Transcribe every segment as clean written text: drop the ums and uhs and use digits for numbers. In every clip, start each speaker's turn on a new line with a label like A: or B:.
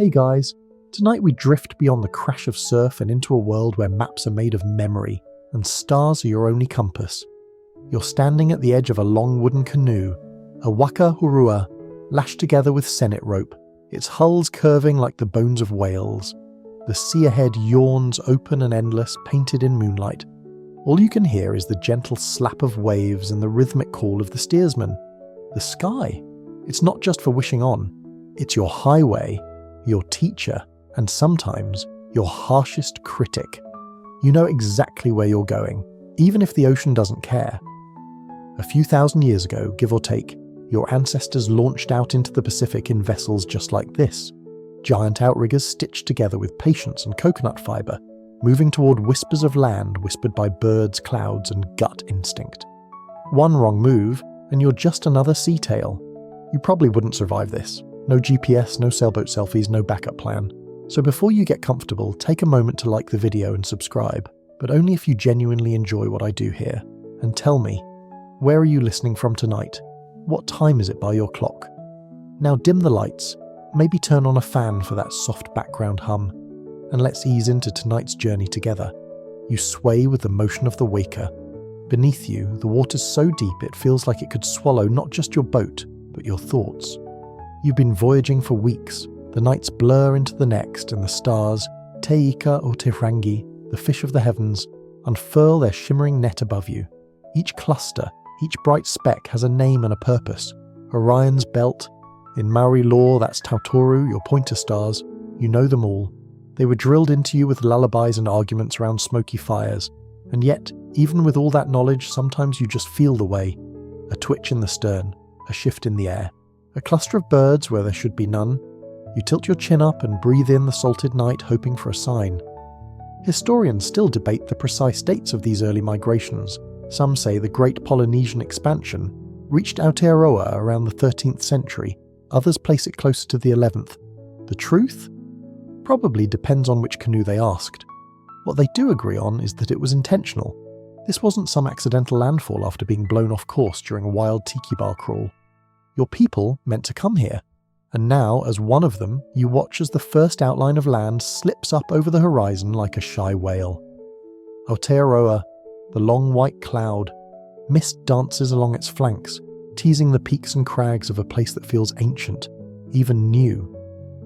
A: Hey guys, tonight we drift beyond the crash of surf and into a world where maps are made of memory and stars are your only compass. You're standing at the edge of a long wooden canoe, a waka hurua, lashed together with sennet rope, its hulls curving like the bones of whales. The sea ahead yawns open and endless, painted in moonlight. All you can hear is the gentle slap of waves and the rhythmic call of the steersman. The sky. It's not just for wishing on. It's your highway, your teacher, and sometimes your harshest critic. You know exactly where you're going, even if the ocean doesn't care. A few thousand years ago, give or take, your ancestors launched out into the Pacific in vessels just like this. Giant outriggers stitched together with patience and coconut fibre, moving toward whispers of land whispered by birds, clouds, and gut instinct. One wrong move, and you're just another sea tail. You probably wouldn't survive this. No GPS, no sailboat selfies, no backup plan. So before you get comfortable, take a moment to like the video and subscribe, but only if you genuinely enjoy what I do here. And tell me, where are you listening from tonight? What time is it by your clock? Now dim the lights, maybe turn on a fan for that soft background hum, and let's ease into tonight's journey together. You sway with the motion of the waka. Beneath you, the water's so deep it feels like it could swallow not just your boat, but your thoughts. You've been voyaging for weeks. The nights blur into the next, and the stars, Teika or Tehrangi, the fish of the heavens, unfurl their shimmering net above you. Each cluster, each bright speck has a name and a purpose. Orion's belt. In Maori lore, that's Tautoru, your pointer stars. You know them all. They were drilled into you with lullabies and arguments around smoky fires. And yet, even with all that knowledge, sometimes you just feel the way. A twitch in the stern, a shift in the air. A cluster of birds where there should be none. You tilt your chin up and breathe in the salted night, hoping for a sign. Historians still debate the precise dates of these early migrations. Some say the Great Polynesian expansion reached Aotearoa around the 13th century. Others place it closer to the 11th. The truth? Probably depends on which canoe they asked. What they do agree on is that it was intentional. This wasn't some accidental landfall after being blown off course during a wild tiki bar crawl. Your people meant to come here, and now, as one of them, you watch as the first outline of land slips up over the horizon like a shy whale. Aotearoa, the long white cloud. Mist dances along its flanks, teasing the peaks and crags of a place that feels ancient, even new.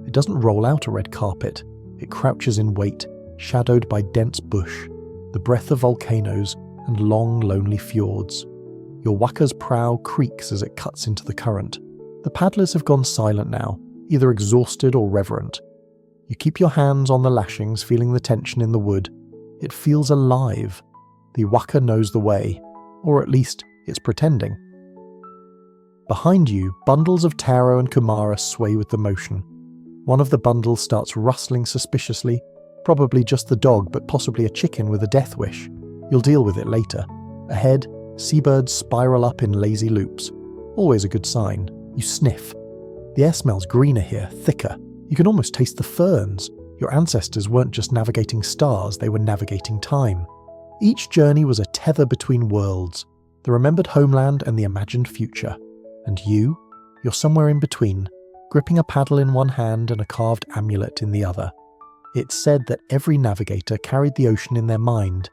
A: It doesn't roll out a red carpet. It crouches in wait, shadowed by dense bush, the breath of volcanoes, and long, lonely fjords. Your waka's prow creaks as it cuts into the current. The paddlers have gone silent now, either exhausted or reverent. You keep your hands on the lashings, feeling the tension in the wood. It feels alive. The waka knows the way, or at least it's pretending. Behind you, bundles of taro and kumara sway with the motion. One of the bundles starts rustling suspiciously, probably just the dog, but possibly a chicken with a death wish. You'll deal with it later. Ahead, seabirds spiral up in lazy loops. Always a good sign. You sniff. The air smells greener here, thicker. You can almost taste the ferns. Your ancestors weren't just navigating stars, they were navigating time. Each journey was a tether between worlds, the remembered homeland and the imagined future. And you're somewhere in between, gripping a paddle in one hand and a carved amulet in the other. It's said that every navigator carried the ocean in their mind.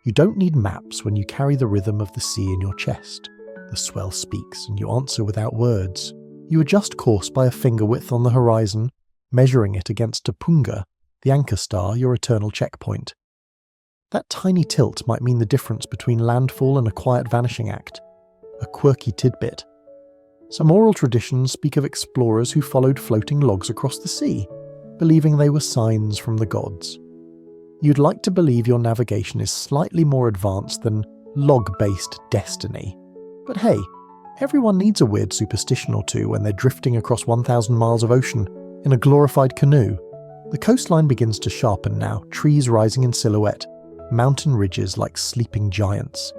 A: You don't need maps when you carry the rhythm of the sea in your chest. The swell speaks and you answer without words. You adjust course by a finger width on the horizon, measuring it against Tupunga, the anchor star, your eternal checkpoint. That tiny tilt might mean the difference between landfall and a quiet vanishing act. A quirky tidbit. Some oral traditions speak of explorers who followed floating logs across the sea, believing they were signs from the gods. You'd like to believe your navigation is slightly more advanced than log-based destiny. But hey, everyone needs a weird superstition or two when they're drifting across 1,000 miles of ocean in a glorified canoe. The coastline begins to sharpen now, trees rising in silhouette, mountain ridges like sleeping giants.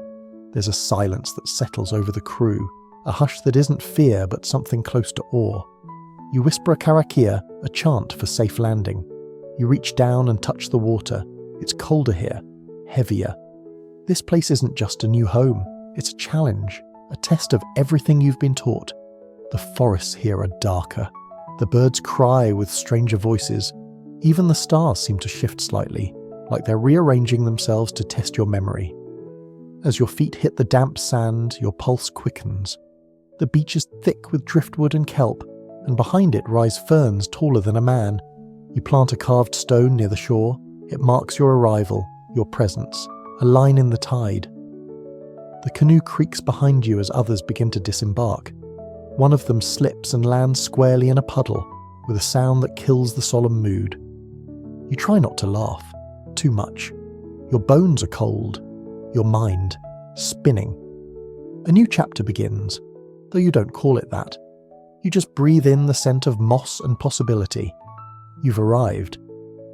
A: There's a silence that settles over the crew, a hush that isn't fear but something close to awe. You whisper a karakia, a chant for safe landing. You reach down and touch the water. It's colder here, heavier. This place isn't just a new home, it's a challenge, a test of everything you've been taught. The forests here are darker. The birds cry with stranger voices. Even the stars seem to shift slightly, like they're rearranging themselves to test your memory. As your feet hit the damp sand, your pulse quickens. The beach is thick with driftwood and kelp, and behind it rise ferns taller than a man. You plant a carved stone near the shore. It marks your arrival, your presence, a line in the tide. The canoe creaks behind you as others begin to disembark. One of them slips and lands squarely in a puddle, with a sound that kills the solemn mood. You try not to laugh, too much. Your bones are cold, your mind spinning. A new chapter begins, though you don't call it that. You just breathe in the scent of moss and possibility. You've arrived.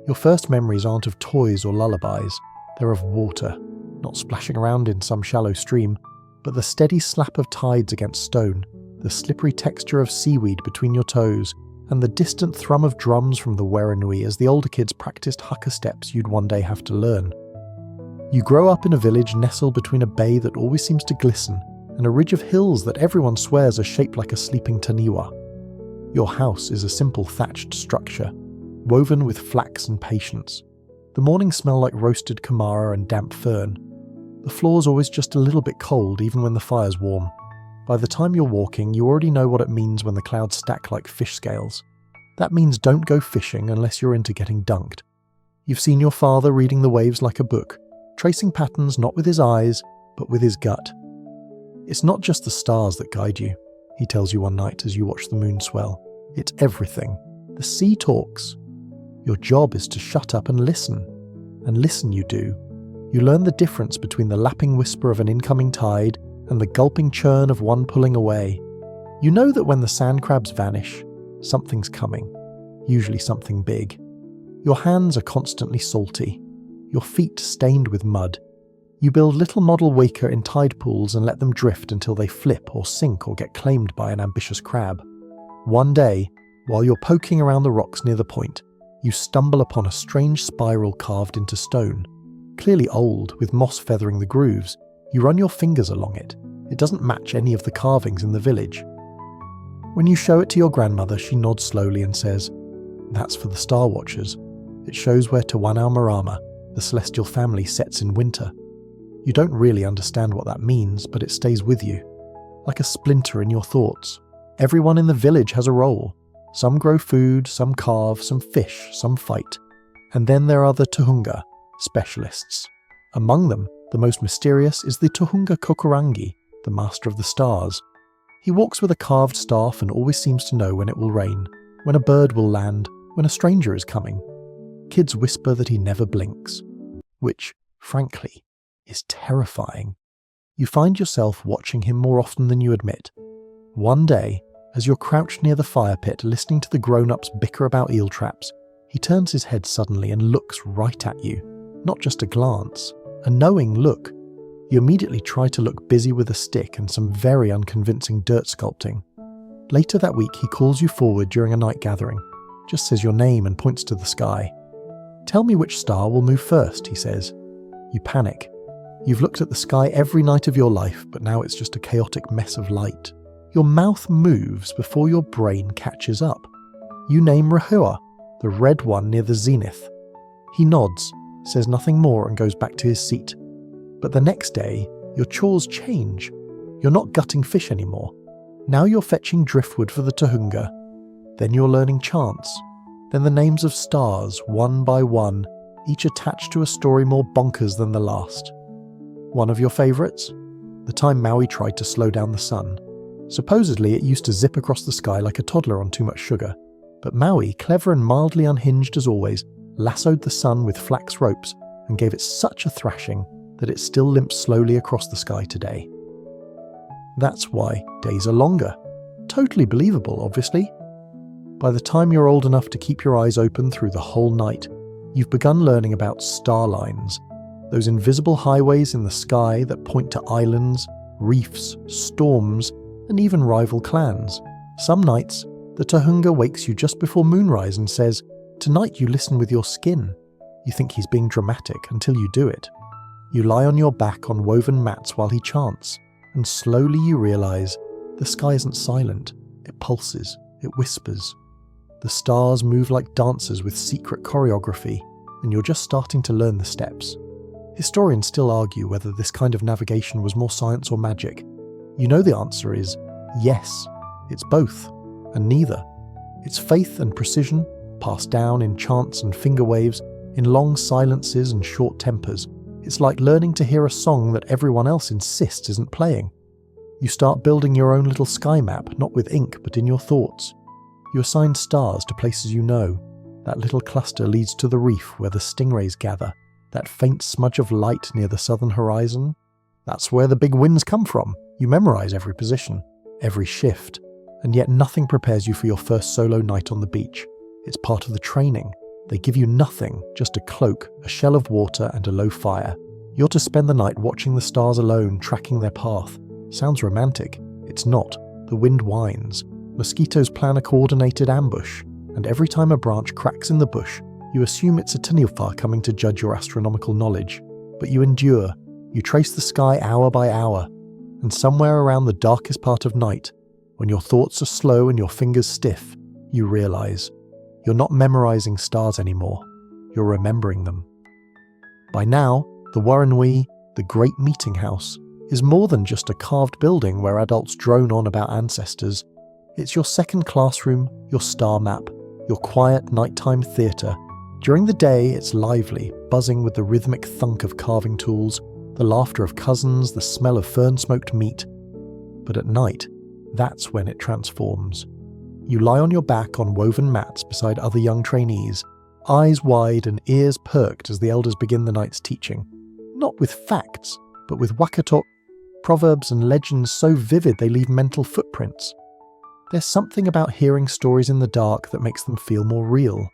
A: Your first memories aren't of toys or lullabies, they're of water, not splashing around in some shallow stream, but the steady slap of tides against stone, the slippery texture of seaweed between your toes, and the distant thrum of drums from the Weranui as the older kids practiced haka steps you'd one day have to learn. You grow up in a village nestled between a bay that always seems to glisten and a ridge of hills that everyone swears are shaped like a sleeping taniwa. Your house is a simple thatched structure, woven with flax and patience. The mornings smell like roasted kamara and damp fern. The floor's always just a little bit cold even when the fire's warm. By the time you're walking, you already know what it means when the clouds stack like fish scales. That means don't go fishing unless you're into getting dunked. You've seen your father reading the waves like a book, tracing patterns not with his eyes, but with his gut. It's not just the stars that guide you, he tells you one night as you watch the moon swell. It's everything. The sea talks. Your job is to shut up and listen. And listen you do. You learn the difference between the lapping whisper of an incoming tide and the gulping churn of one pulling away. You know that when the sand crabs vanish, something's coming, usually something big. Your hands are constantly salty, your feet stained with mud. You build little model waka in tide pools and let them drift until they flip or sink or get claimed by an ambitious crab. One day, while you're poking around the rocks near the point, you stumble upon a strange spiral carved into stone. Clearly old, with moss feathering the grooves, you run your fingers along it. It doesn't match any of the carvings in the village. When you show it to your grandmother, she nods slowly and says, "That's for the Star Watchers. It shows where Tawanau Marama, the celestial family, sets in winter." You don't really understand what that means, but it stays with you, like a splinter in your thoughts. Everyone in the village has a role. Some grow food, some carve, some fish, some fight. And then there are the Tuhunga, specialists. Among them, the most mysterious is the Tuhunga Kokorangi, the master of the stars. He walks with a carved staff and always seems to know when it will rain, when a bird will land, when a stranger is coming. Kids whisper that he never blinks, which, frankly, is terrifying. You find yourself watching him more often than you admit. One day, as you're crouched near the fire pit listening to the grown-ups bicker about eel traps, he turns his head suddenly and looks right at you. Not just a glance, a knowing look. You immediately try to look busy with a stick and some very unconvincing dirt sculpting. Later that week, he calls you forward during a night gathering, just says your name and points to the sky. "Tell me which star will move first," he says. You panic. You've looked at the sky every night of your life, but now it's just a chaotic mess of light. Your mouth moves before your brain catches up. You name Rahua, the red one near the zenith. He nods, says nothing more and goes back to his seat. But the next day, your chores change. You're not gutting fish anymore. Now you're fetching driftwood for the Tuhunga. Then you're learning chants. Then the names of stars, one by one, each attached to a story more bonkers than the last. One of your favourites? The time Maui tried to slow down the sun. Supposedly it used to zip across the sky like a toddler on too much sugar. But Maui, clever and mildly unhinged as always, lassoed the sun with flax ropes and gave it such a thrashing that it still limps slowly across the sky today. That's why days are longer. Totally believable, obviously. By the time you're old enough to keep your eyes open through the whole night, you've begun learning about star lines, those invisible highways in the sky that point to islands, reefs, storms, and even rival clans. Some nights, the Tuhunga wakes you just before moonrise and says, "Tonight you listen with your skin." You think he's being dramatic until you do it. You lie on your back on woven mats while he chants, and slowly you realise the sky isn't silent, it pulses, it whispers. The stars move like dancers with secret choreography, and you're just starting to learn the steps. Historians still argue whether this kind of navigation was more science or magic. You know the answer is yes, it's both, and neither. It's faith and precision, passed down in chants and finger waves, in long silences and short tempers. It's like learning to hear a song that everyone else insists isn't playing. You start building your own little sky map, not with ink, but in your thoughts. You assign stars to places you know. That little cluster leads to the reef where the stingrays gather. That faint smudge of light near the southern horizon. That's where the big winds come from. You memorize every position, every shift, and yet nothing prepares you for your first solo night on the beach. It's part of the training. They give you nothing, just a cloak, a shell of water, and a low fire. You're to spend the night watching the stars alone, tracking their path. Sounds romantic. It's not. The wind whines. Mosquitoes plan a coordinated ambush, and every time a branch cracks in the bush, you assume it's a Tanilfar coming to judge your astronomical knowledge. But you endure. You trace the sky hour by hour, and somewhere around the darkest part of night, when your thoughts are slow and your fingers stiff, you realize you're not memorizing stars anymore. You're remembering them. By now, the Warrenwe, the great meeting house, is more than just a carved building where adults drone on about ancestors. It's your second classroom, your star map, your quiet nighttime theatre. During the day, it's lively, buzzing with the rhythmic thunk of carving tools, the laughter of cousins, the smell of fern-smoked meat. But at night, that's when it transforms. You lie on your back on woven mats beside other young trainees, eyes wide and ears perked as the elders begin the night's teaching. Not with facts, but with waka talk, proverbs and legends so vivid they leave mental footprints. There's something about hearing stories in the dark that makes them feel more real.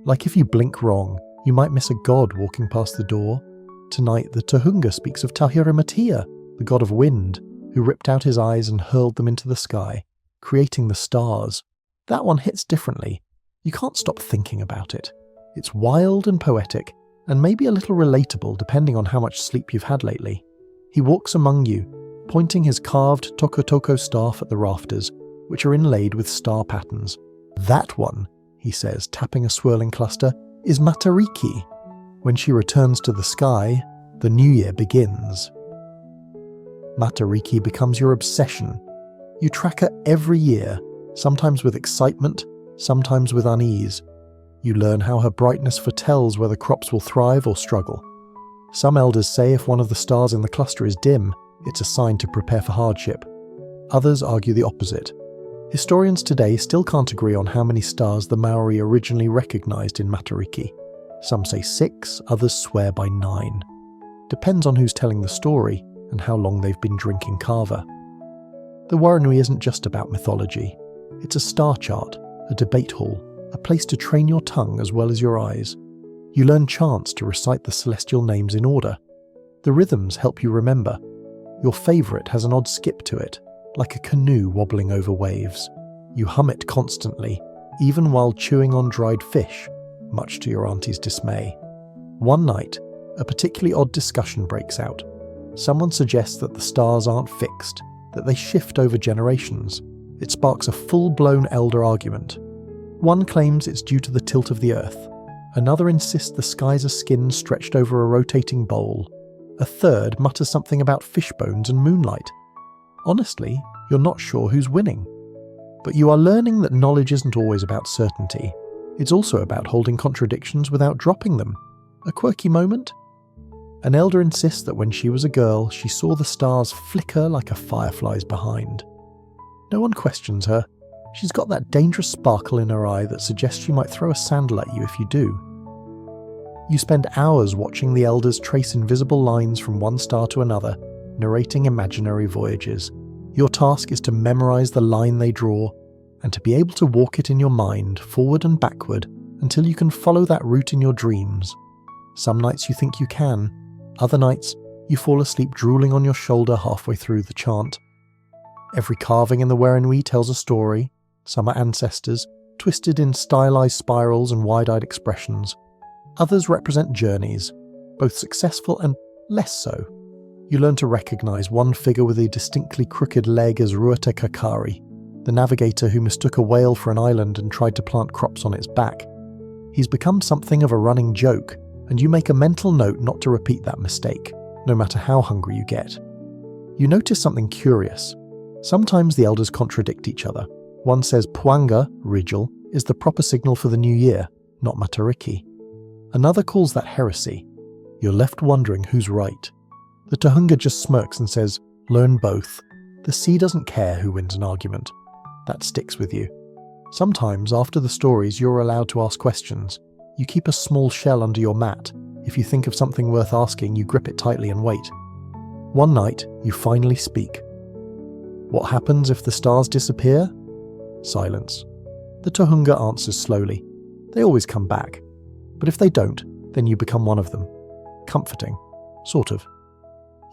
A: Like if you blink wrong, you might miss a god walking past the door. Tonight, the Tohunga speaks of Tahiramatia, the god of wind, who ripped out his eyes and hurled them into the sky, creating the stars. That one hits differently. You can't stop thinking about it. It's wild and poetic, and maybe a little relatable depending on how much sleep you've had lately. He walks among you, pointing his carved toko-toko staff at the rafters, which are inlaid with star patterns. That one, he says, tapping a swirling cluster, is Matariki. When she returns to the sky, the new year begins. Matariki becomes your obsession. You track her every year, sometimes with excitement, sometimes with unease. You learn how her brightness foretells whether crops will thrive or struggle. Some elders say if one of the stars in the cluster is dim, it's a sign to prepare for hardship. Others argue the opposite. Historians today still can't agree on how many stars the Maori originally recognized in Matariki. Some say 6, others swear by 9. Depends on who's telling the story and how long they've been drinking kava. The Warrenwe isn't just about mythology. It's a star chart, a debate hall, a place to train your tongue as well as your eyes. You learn chants to recite the celestial names in order. The rhythms help you remember. Your favourite has an odd skip to it, like a canoe wobbling over waves. You hum it constantly, even while chewing on dried fish, much to your auntie's dismay. One night, a particularly odd discussion breaks out. Someone suggests that the stars aren't fixed, that they shift over generations. It sparks a full-blown elder argument. One claims it's due to the tilt of the earth. Another insists the skies are skin stretched over a rotating bowl. A third mutters something about fish bones and moonlight. Honestly, you're not sure who's winning. But you are learning that knowledge isn't always about certainty. It's also about holding contradictions without dropping them. A quirky moment? An elder insists that when she was a girl, she saw the stars flicker like a firefly's behind. No one questions her. She's got that dangerous sparkle in her eye that suggests she might throw a sandal at you if you do. You spend hours watching the elders trace invisible lines from one star to another, narrating imaginary voyages. Your task is to memorize the line they draw, and to be able to walk it in your mind, forward and backward, until you can follow that route in your dreams. Some nights you think you can, other nights you fall asleep drooling on your shoulder halfway through the chant. Every carving in the Warrenwe tells a story. Some are ancestors, twisted in stylized spirals and wide-eyed expressions. Others represent journeys, both successful and less so. You learn to recognize one figure with a distinctly crooked leg as Ruata Kakari, the navigator who mistook a whale for an island and tried to plant crops on its back. He's become something of a running joke, and you make a mental note not to repeat that mistake, no matter how hungry you get. You notice something curious. Sometimes the elders contradict each other. One says Puanga, Rigel, is the proper signal for the new year, not Matariki. Another calls that heresy. You're left wondering who's right. The Tohunga just smirks and says, learn both. The sea doesn't care who wins an argument. That sticks with you. Sometimes, after the stories, you're allowed to ask questions. You keep a small shell under your mat. If you think of something worth asking, you grip it tightly and wait. One night, you finally speak. What happens if the stars disappear? Silence. The Tohunga answers slowly. They always come back. But if they don't, then you become one of them. Comforting. Sort of.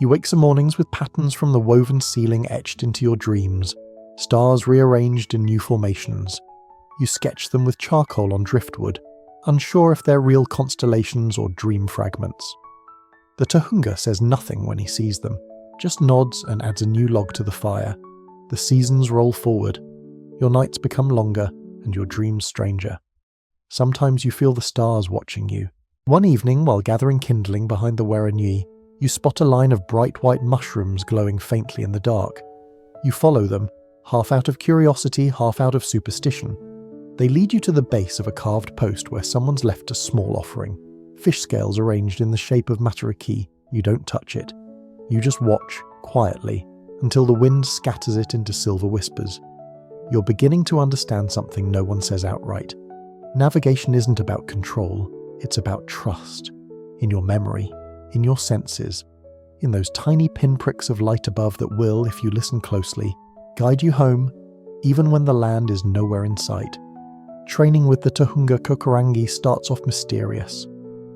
A: You wake some mornings with patterns from the woven ceiling etched into your dreams. Stars rearranged in new formations. You sketch them with charcoal on driftwood, unsure if they're real constellations or dream fragments. The Tohunga says nothing when he sees them, just nods and adds a new log to the fire. The seasons roll forward. Your nights become longer and your dreams stranger. Sometimes you feel the stars watching you. One evening, while gathering kindling behind the Weranui, you spot a line of bright white mushrooms glowing faintly in the dark. You follow them, half out of curiosity, half out of superstition. They lead you to the base of a carved post where someone's left a small offering. Fish scales arranged in the shape of Matariki. You don't touch it. You just watch, quietly, until the wind scatters it into silver whispers. You're beginning to understand something no one says outright. Navigation isn't about control, it's about trust. In your memory, in your senses, in those tiny pinpricks of light above that will, if you listen closely, guide you home, even when the land is nowhere in sight. Training with the Tohunga Kokorangi starts off mysterious.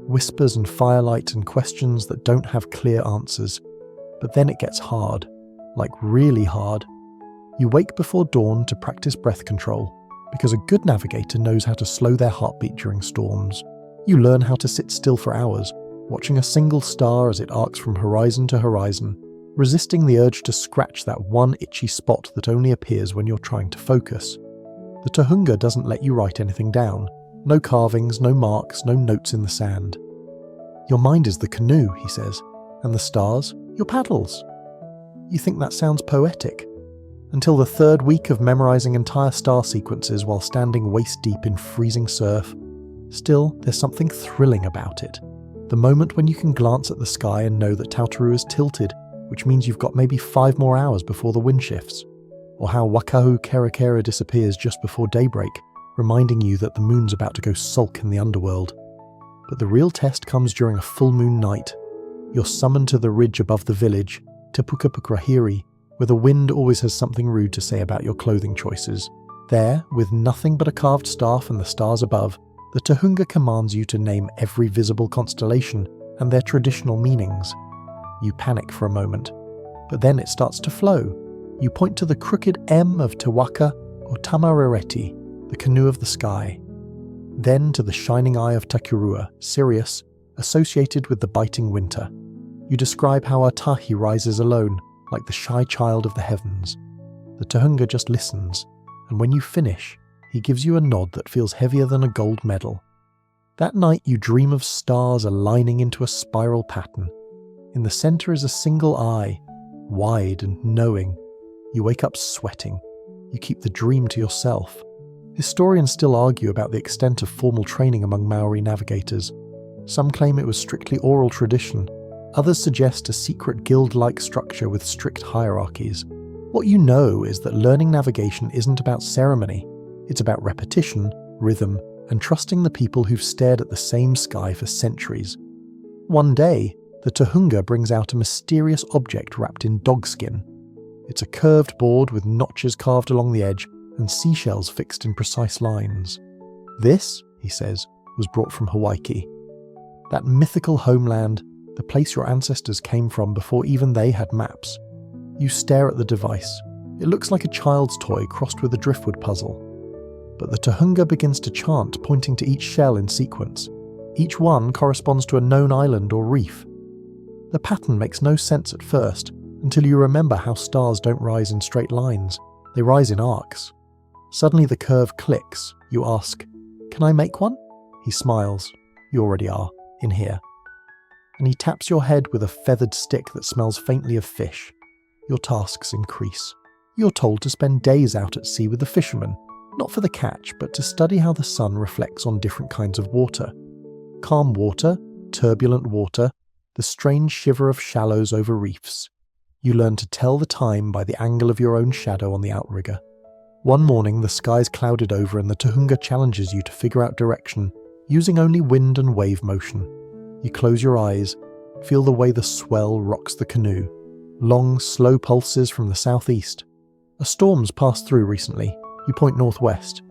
A: Whispers and firelight and questions that don't have clear answers. But then it gets hard. Like really hard. You wake before dawn to practice breath control, because a good navigator knows how to slow their heartbeat during storms. You learn how to sit still for hours, watching a single star as it arcs from horizon to horizon, resisting the urge to scratch that one itchy spot that only appears when you're trying to focus. The Tohunga doesn't let you write anything down. No carvings, no marks, no notes in the sand. Your mind is the canoe, he says, and the stars, your paddles. You think that sounds poetic. Until the third week of memorizing entire star sequences while standing waist-deep in freezing surf. Still, there's something thrilling about it. The moment when you can glance at the sky and know that Tautaru is tilted, which means you've got maybe 5 more hours before the wind shifts. Or how Wakahu Kerakera disappears just before daybreak, reminding you that the moon's about to go sulk in the underworld. But the real test comes during a full moon night. You're summoned to the ridge above the village, Te Pukapukrahiri, where the wind always has something rude to say about your clothing choices. There, with nothing but a carved staff and the stars above, the Tohunga commands you to name every visible constellation and their traditional meanings. You panic for a moment, but then it starts to flow. You point to the crooked M of Te Waka or Tamarereti, the canoe of the sky. Then to the shining eye of Takirua, Sirius, associated with the biting winter. You describe how Atahi rises alone, like the shy child of the heavens. The Tohunga just listens, and when you finish, he gives you a nod that feels heavier than a gold medal. That night you dream of stars aligning into a spiral pattern. In the center is a single eye, wide and knowing. You wake up sweating. You keep the dream to yourself. Historians still argue about the extent of formal training among Maori navigators. Some claim it was strictly oral tradition. Others suggest a secret guild-like structure with strict hierarchies. What you know is that learning navigation isn't about ceremony. It's about repetition, rhythm, and trusting the people who've stared at the same sky for centuries. One day, the Tohunga brings out a mysterious object wrapped in dogskin. It's a curved board with notches carved along the edge and seashells fixed in precise lines. This, he says, was brought from Hawaii. That mythical homeland, the place your ancestors came from before even they had maps. You stare at the device. It looks like a child's toy crossed with a driftwood puzzle. But the Tohunga begins to chant, pointing to each shell in sequence. Each one corresponds to a known island or reef. The pattern makes no sense at first, until you remember how stars don't rise in straight lines. They rise in arcs. Suddenly the curve clicks. You ask, "Can I make one?" He smiles. "You already are, in here." And he taps your head with a feathered stick that smells faintly of fish. Your tasks increase. You're told to spend days out at sea with the fishermen, not for the catch, but to study how the sun reflects on different kinds of water. Calm water, turbulent water, the strange shiver of shallows over reefs. You learn to tell the time by the angle of your own shadow on the outrigger. One morning the sky's clouded over and the Tohunga challenges you to figure out direction, using only wind and wave motion. You close your eyes, feel the way the swell rocks the canoe. Long, slow pulses from the southeast. A storm's passed through recently. You point northwest.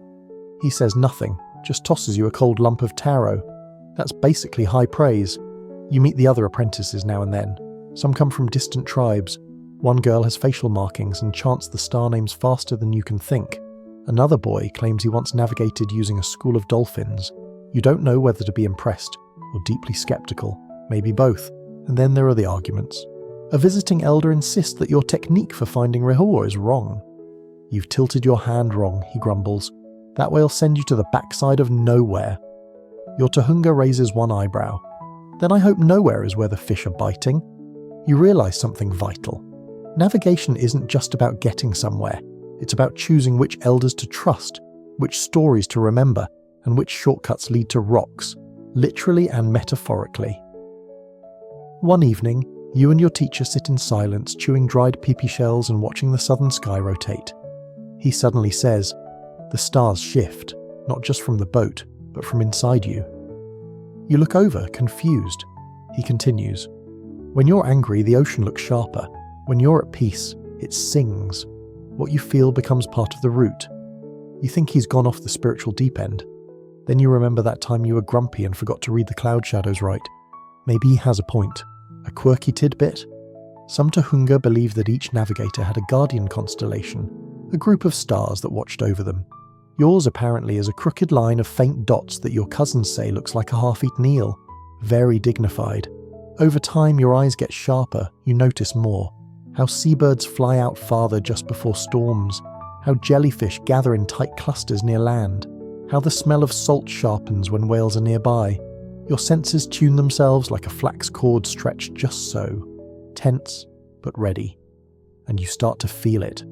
A: He says nothing, just tosses you a cold lump of taro. That's basically high praise. You meet the other apprentices now and then. Some come from distant tribes. One girl has facial markings and chants the star names faster than you can think. Another boy claims he once navigated using a school of dolphins. You don't know whether to be impressed or deeply skeptical, maybe both, and then there are the arguments. A visiting elder insists that your technique for finding Rehor is wrong. "You've tilted your hand wrong," he grumbles. "That way'll send you to the backside of nowhere." Your Tohunga raises one eyebrow. "Then I hope nowhere is where the fish are biting." You realise something vital. Navigation isn't just about getting somewhere. It's about choosing which elders to trust, which stories to remember, and which shortcuts lead to rocks, literally and metaphorically. One evening, you and your teacher sit in silence, chewing dried pee-pee shells and watching the southern sky rotate. He suddenly says, "The stars shift, not just from the boat, but from inside you." You look over, confused. He continues, "When you're angry, the ocean looks sharper. When you're at peace, it sings. What you feel becomes part of the route." You think he's gone off the spiritual deep end. Then you remember that time you were grumpy and forgot to read the cloud shadows right. Maybe he has a point. A quirky tidbit? Some Tohunga believe that each navigator had a guardian constellation, a group of stars that watched over them. Yours apparently is a crooked line of faint dots that your cousins say looks like a half-eaten eel. Very dignified. Over time your eyes get sharper, you notice more. How seabirds fly out farther just before storms. How jellyfish gather in tight clusters near land. How the smell of salt sharpens when whales are nearby. Your senses tune themselves like a flax cord stretched just so. Tense, but ready. And you start to feel it.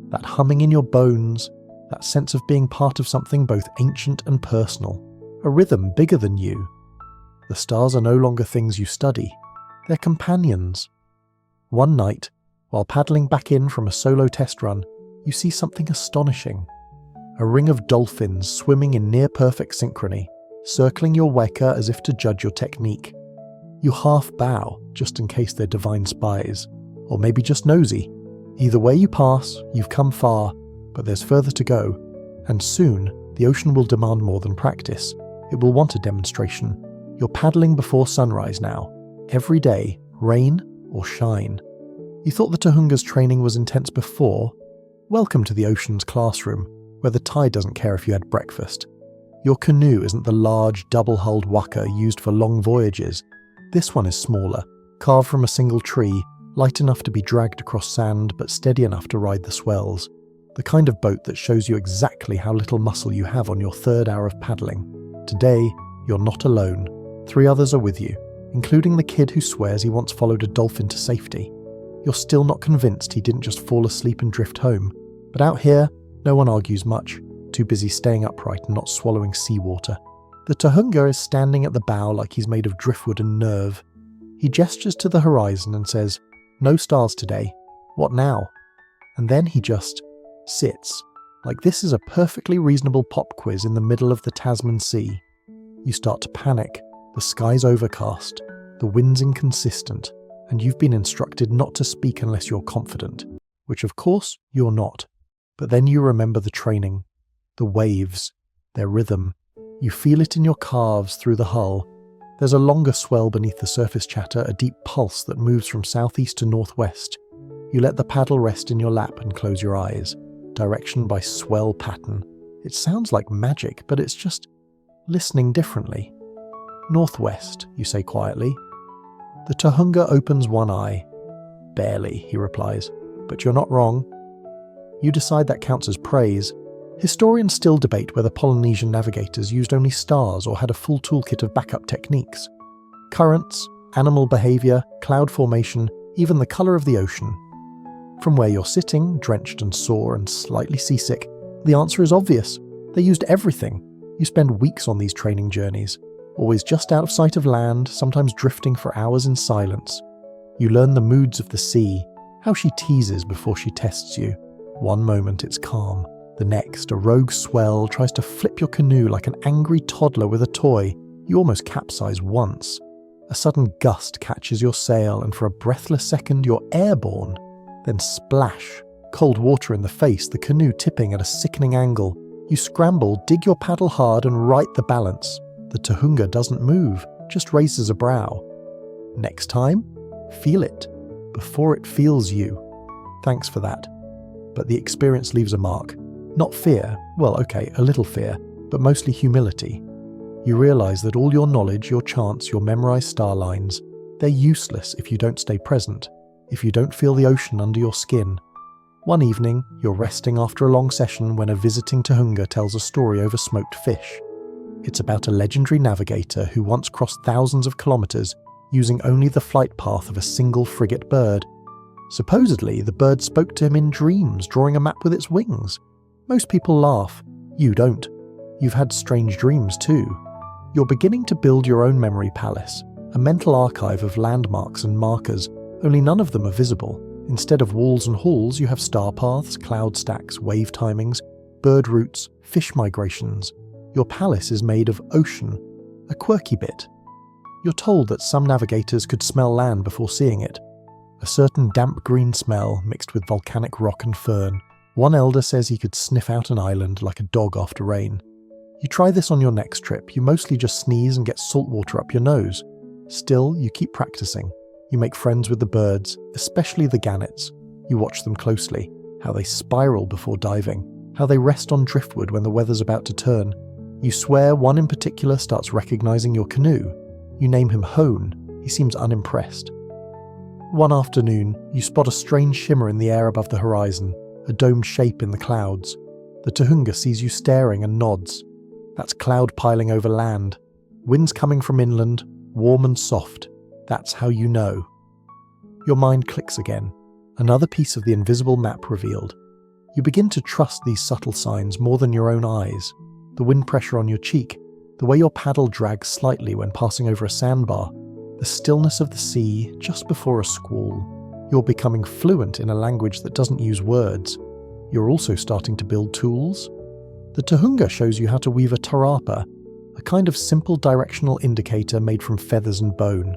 A: That humming in your bones, that sense of being part of something both ancient and personal. A rhythm bigger than you. The stars are no longer things you study. They're companions. One night, while paddling back in from a solo test run, you see something astonishing. A ring of dolphins swimming in near-perfect synchrony, circling your waka as if to judge your technique. You half bow, just in case they're divine spies, or maybe just nosy. Either way you pass, you've come far, but there's further to go, and soon the ocean will demand more than practice. It will want a demonstration. You're paddling before sunrise now, every day, rain or shine. You thought the Tohunga's training was intense before? Welcome to the ocean's classroom, where the tide doesn't care if you had breakfast. Your canoe isn't the large, double-hulled waka used for long voyages. This one is smaller, carved from a single tree, light enough to be dragged across sand but steady enough to ride the swells. The kind of boat that shows you exactly how little muscle you have on your third hour of paddling. Today, you're not alone. 3 others are with you, including the kid who swears he once followed a dolphin to safety. You're still not convinced he didn't just fall asleep and drift home. But out here, no one argues much, too busy staying upright and not swallowing seawater. The Tohunga is standing at the bow like he's made of driftwood and nerve. He gestures to the horizon and says, "No stars today. What now?" And then he just sits, like this is a perfectly reasonable pop quiz in the middle of the Tasman Sea. You start to panic. The sky's overcast, the wind's inconsistent, and you've been instructed not to speak unless you're confident, which of course you're not. But then you remember the training, the waves, their rhythm. You feel it in your calves through the hull. There's a longer swell beneath the surface chatter, a deep pulse that moves from southeast to northwest. You let the paddle rest in your lap and close your eyes. Direction by swell pattern. It sounds like magic, but it's just listening differently. "Northwest," you say quietly. The Tohunga opens one eye. "Barely," he replies, "but you're not wrong." You decide that counts as praise. Historians still debate whether Polynesian navigators used only stars or had a full toolkit of backup techniques. Currents, animal behaviour, cloud formation, even the colour of the ocean. From where you're sitting, drenched and sore and slightly seasick, the answer is obvious. They used everything. You spend weeks on these training journeys, always just out of sight of land, sometimes drifting for hours in silence. You learn the moods of the sea, how she teases before she tests you. One moment it's calm, the next a rogue swell tries to flip your canoe like an angry toddler with a toy. You almost capsize once. A sudden gust catches your sail and for a breathless second you're airborne. Then splash, cold water in the face, the canoe tipping at a sickening angle. You scramble, dig your paddle hard and right the balance. The Tohunga doesn't move, just raises a brow. Next time, feel it, before it feels you. Thanks for that. But the experience leaves a mark. Not fear, well okay, a little fear, but mostly humility. You realise that all your knowledge, your chants, your memorised star lines, they're useless if you don't stay present, if you don't feel the ocean under your skin. One evening, you're resting after a long session when a visiting Tohunga tells a story over smoked fish. It's about a legendary navigator who once crossed thousands of kilometres using only the flight path of a single frigate bird. Supposedly, the bird spoke to him in dreams, drawing a map with its wings. Most people laugh. You don't. You've had strange dreams too. You're beginning to build your own memory palace, a mental archive of landmarks and markers, only none of them are visible. Instead of walls and halls, you have star paths, cloud stacks, wave timings, bird routes, fish migrations. Your palace is made of ocean, a quirky bit. You're told that some navigators could smell land before seeing it. A certain damp green smell mixed with volcanic rock and fern. One elder says he could sniff out an island like a dog after rain. You try this on your next trip. You mostly just sneeze and get salt water up your nose. Still, you keep practicing. You make friends with the birds, especially the gannets. You watch them closely, how they spiral before diving, how they rest on driftwood when the weather's about to turn. You swear one in particular starts recognizing your canoe. You name him Hone. He seems unimpressed. One afternoon, you spot a strange shimmer in the air above the horizon, a domed shape in the clouds. The Tohunga sees you staring and nods. That's cloud piling over land. Winds coming from inland, warm and soft. That's how you know. Your mind clicks again. Another piece of the invisible map revealed. You begin to trust these subtle signs more than your own eyes. The wind pressure on your cheek, the way your paddle drags slightly when passing over a sandbar, the stillness of the sea just before a squall. You're becoming fluent in a language that doesn't use words. You're also starting to build tools. The Tohunga shows you how to weave a tarapa, a kind of simple directional indicator made from feathers and bone.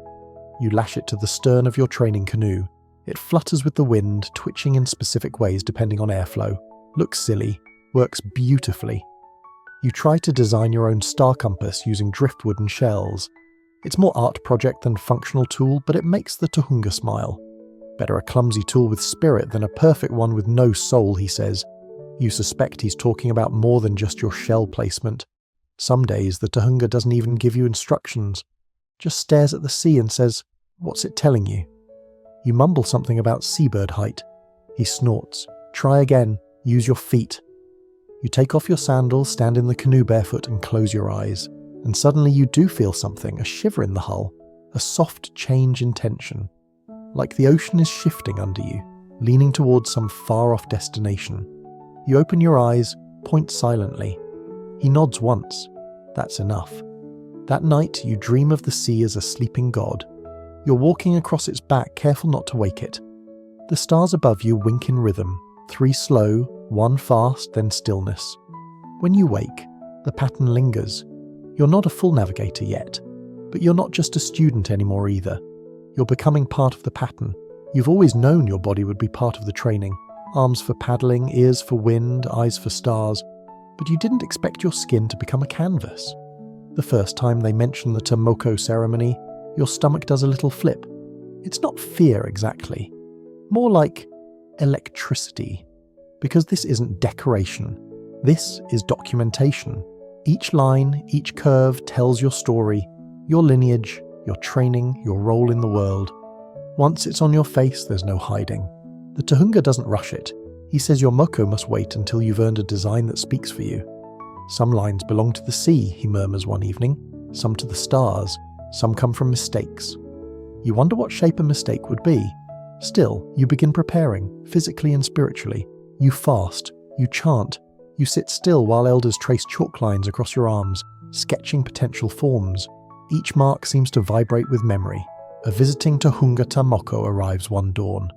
A: You lash it to the stern of your training canoe. It flutters with the wind, twitching in specific ways depending on airflow. Looks silly, works beautifully. You try to design your own star compass using driftwood and shells. It's more art project than functional tool, but it makes the Tohunga smile. Better a clumsy tool with spirit than a perfect one with no soul, he says. You suspect he's talking about more than just your shell placement. Some days the Tohunga doesn't even give you instructions. Just stares at the sea and says, "What's it telling you?" You mumble something about seabird height. He snorts. Try again. Use your feet. You take off your sandals, stand in the canoe barefoot and close your eyes. And suddenly you do feel something, a shiver in the hull, a soft change in tension. Like the ocean is shifting under you, leaning towards some far-off destination. You open your eyes, point silently. He nods once. That's enough. That night you dream of the sea as a sleeping god. You're walking across its back, careful not to wake it. The stars above you wink in rhythm, 3 slow, 1 fast, then stillness. When you wake, the pattern lingers. You're not a full navigator yet, but you're not just a student anymore either. You're becoming part of the pattern. You've always known your body would be part of the training. Arms for paddling, ears for wind, eyes for stars. But you didn't expect your skin to become a canvas. The first time they mention the Tomoko ceremony, your stomach does a little flip. It's not fear exactly. More like electricity. Because this isn't decoration. This is documentation. Each line, each curve tells your story, your lineage, your training, your role in the world. Once it's on your face, there's no hiding. The Tohunga doesn't rush it. He says your moko must wait until you've earned a design that speaks for you. Some lines belong to the sea, he murmurs one evening, some to the stars, some come from mistakes. You wonder what shape a mistake would be. Still, you begin preparing, physically and spiritually. You fast, you chant, you sit still while elders trace chalk lines across your arms, sketching potential forms. Each mark seems to vibrate with memory. A visiting Tohunga Moko arrives one dawn.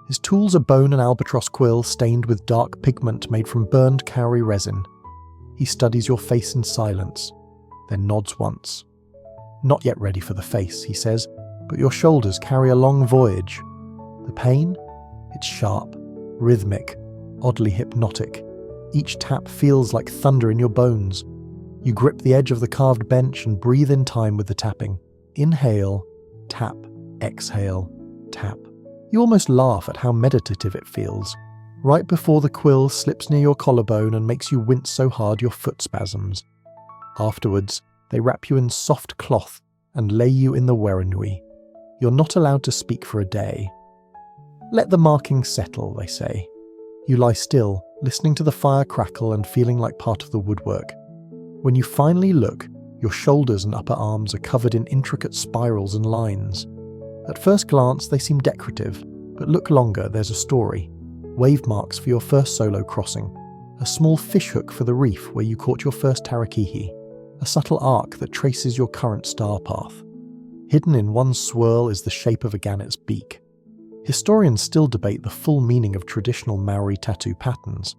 A: His tools are bone and albatross quill stained with dark pigment made from burned kauri resin. He studies your face in silence, then nods once. Not yet ready for the face, he says, but your shoulders carry a long voyage. The pain? It's sharp, rhythmic, oddly hypnotic. Each tap feels like thunder in your bones. You grip the edge of the carved bench and breathe in time with the tapping. Inhale, tap, exhale, tap. You almost laugh at how meditative it feels. Right before the quill slips near your collarbone and makes you wince so hard your foot spasms. Afterwards, they wrap you in soft cloth and lay you in the werenui. You're not allowed to speak for a day. Let the markings settle, they say. You lie still, listening to the fire crackle and feeling like part of the woodwork. When you finally look, your shoulders and upper arms are covered in intricate spirals and lines. At first glance, they seem decorative, but look longer, there's a story. Wave marks for your first solo crossing. A small fishhook for the reef where you caught your first tarakihi. A subtle arc that traces your current star path. Hidden in one swirl is the shape of a gannet's beak. Historians still debate the full meaning of traditional Maori tattoo patterns.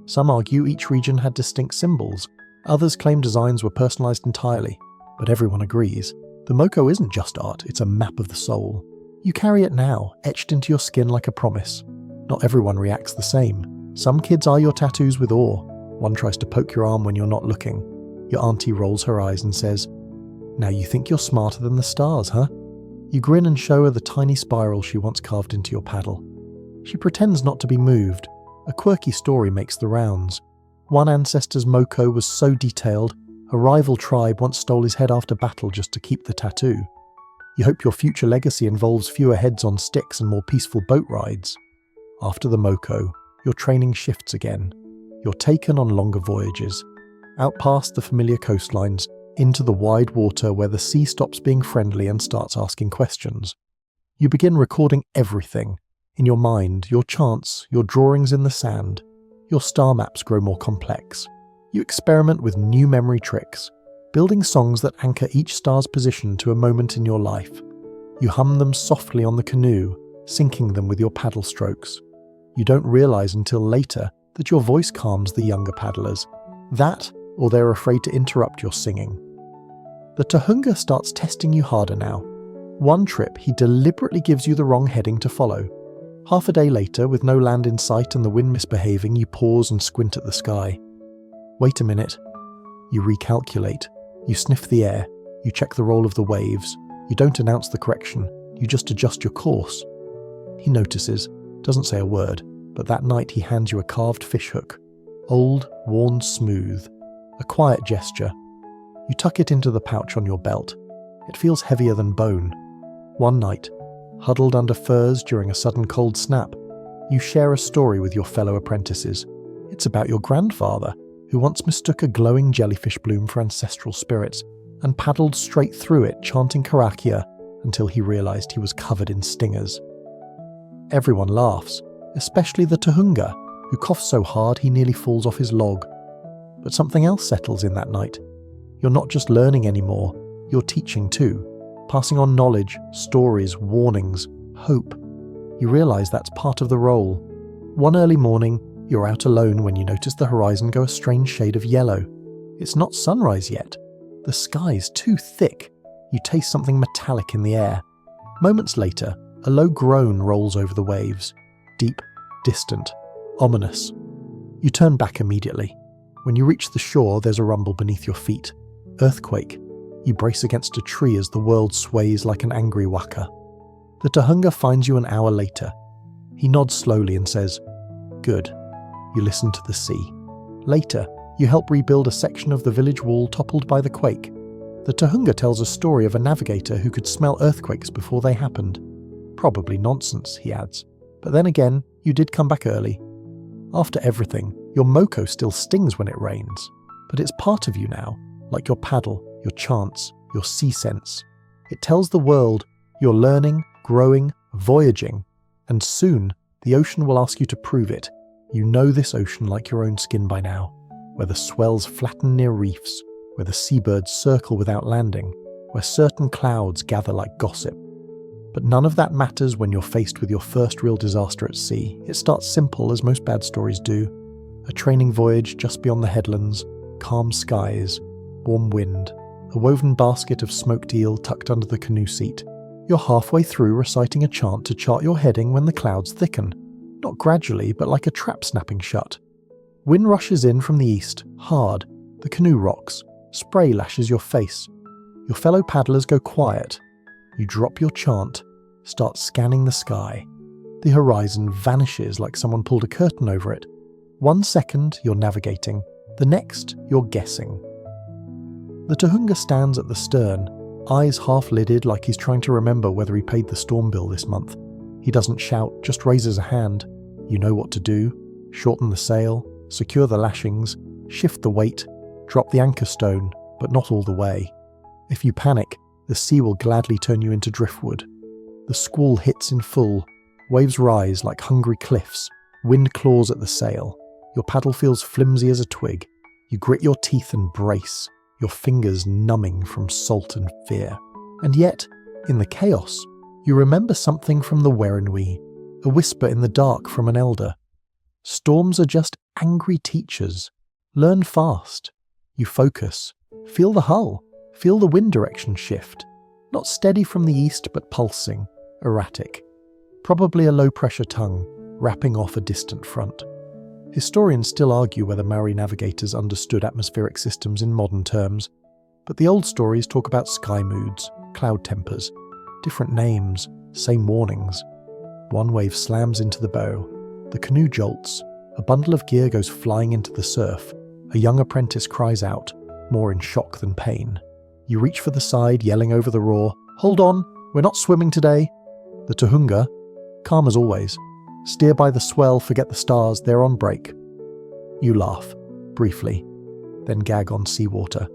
A: Some argue each region had distinct symbols. Others claim designs were personalised entirely. But everyone agrees. The moko isn't just art, it's a map of the soul. You carry it now, etched into your skin like a promise. Not everyone reacts the same. Some kids eye your tattoos with awe. One tries to poke your arm when you're not looking. Your auntie rolls her eyes and says, "Now you think you're smarter than the stars, huh?" You grin and show her the tiny spiral she once carved into your paddle. She pretends not to be moved. A quirky story makes the rounds. One ancestor's moko was so detailed, a rival tribe once stole his head after battle just to keep the tattoo. You hope your future legacy involves fewer heads on sticks and more peaceful boat rides. After the moko, your training shifts again. You're taken on longer voyages, out past the familiar coastlines, into the wide water where the sea stops being friendly and starts asking questions. You begin recording everything. In your mind, your chants, your drawings in the sand. Your star maps grow more complex. You experiment with new memory tricks, building songs that anchor each star's position to a moment in your life. You hum them softly on the canoe, syncing them with your paddle strokes. You don't realize until later that your voice calms the younger paddlers. That, or they're afraid to interrupt your singing. The Tohunga starts testing you harder now. One trip, he deliberately gives you the wrong heading to follow. Half a day later, with no land in sight and the wind misbehaving, you pause and squint at the sky. Wait a minute. You recalculate. You sniff the air. You check the roll of the waves. You don't announce the correction. You just adjust your course. He notices, doesn't say a word, but that night he hands you a carved fishhook. Old, worn smooth. A quiet gesture. You tuck it into the pouch on your belt. It feels heavier than bone. One night, huddled under furs during a sudden cold snap, you share a story with your fellow apprentices. It's about your grandfather, who once mistook a glowing jellyfish bloom for ancestral spirits and paddled straight through it chanting karakia until he realized he was covered in stingers. Everyone laughs, especially the Tohunga, who coughs so hard he nearly falls off his log. But something else settles in that night. You're not just learning anymore, you're teaching too, passing on knowledge, stories, warnings, hope. You realize that's part of the role. One early morning, you're out alone when you notice the horizon go a strange shade of yellow. It's not sunrise yet. The sky's too thick. You taste something metallic in the air. Moments later, a low groan rolls over the waves. Deep, distant, ominous. You turn back immediately. When you reach the shore, there's a rumble beneath your feet. Earthquake. You brace against a tree as the world sways like an angry waka. The Tohunga finds you an hour later. He nods slowly and says, "Good." You listen to the sea. Later, you help rebuild a section of the village wall toppled by the quake. The Tohunga tells a story of a navigator who could smell earthquakes before they happened. Probably nonsense, he adds. But then again, you did come back early. After everything, your moko still stings when it rains, but it's part of you now, like your paddle, your chants, your sea sense. It tells the world you're learning, growing, voyaging, and soon the ocean will ask you to prove it. You know this ocean like your own skin by now, where the swells flatten near reefs, where the seabirds circle without landing, where certain clouds gather like gossip. But none of that matters when you're faced with your first real disaster at sea. It starts simple, as most bad stories do. A training voyage just beyond the headlands, calm skies, warm wind, a woven basket of smoked eel tucked under the canoe seat. You're halfway through reciting a chant to chart your heading when the clouds thicken. Not gradually, but like a trap snapping shut. Wind rushes in from the east, hard. The canoe rocks. Spray lashes your face. Your fellow paddlers go quiet. You drop your chant, start scanning the sky. The horizon vanishes like someone pulled a curtain over it. 1 second, you're navigating. The next, you're guessing. The Tahunga stands at the stern, eyes half-lidded like he's trying to remember whether he paid the storm bill this month. He doesn't shout, just raises a hand. You know what to do. Shorten the sail, secure the lashings, shift the weight, drop the anchor stone, but not all the way. If you panic, the sea will gladly turn you into driftwood. The squall hits in full. Waves rise like hungry cliffs. Wind claws at the sail. Your paddle feels flimsy as a twig. You grit your teeth and brace, your fingers numbing from salt and fear. And yet, in the chaos, you remember something from the Werenui, a whisper in the dark from an elder. Storms are just angry teachers. Learn fast. You focus. Feel the hull. Feel the wind direction shift. Not steady from the east, but pulsing, erratic. Probably a low-pressure tongue, wrapping off a distant front. Historians still argue whether Maori navigators understood atmospheric systems in modern terms, but the old stories talk about sky moods, cloud tempers, different names, same warnings. One wave slams into the bow. The canoe jolts. A bundle of gear goes flying into the surf. A young apprentice cries out, more in shock than pain. You reach for the side, yelling over the roar, "Hold on, we're not swimming today." The Tahunga, calm as always, steer by the swell, forget the stars, they're on break. You laugh, briefly, then gag on seawater.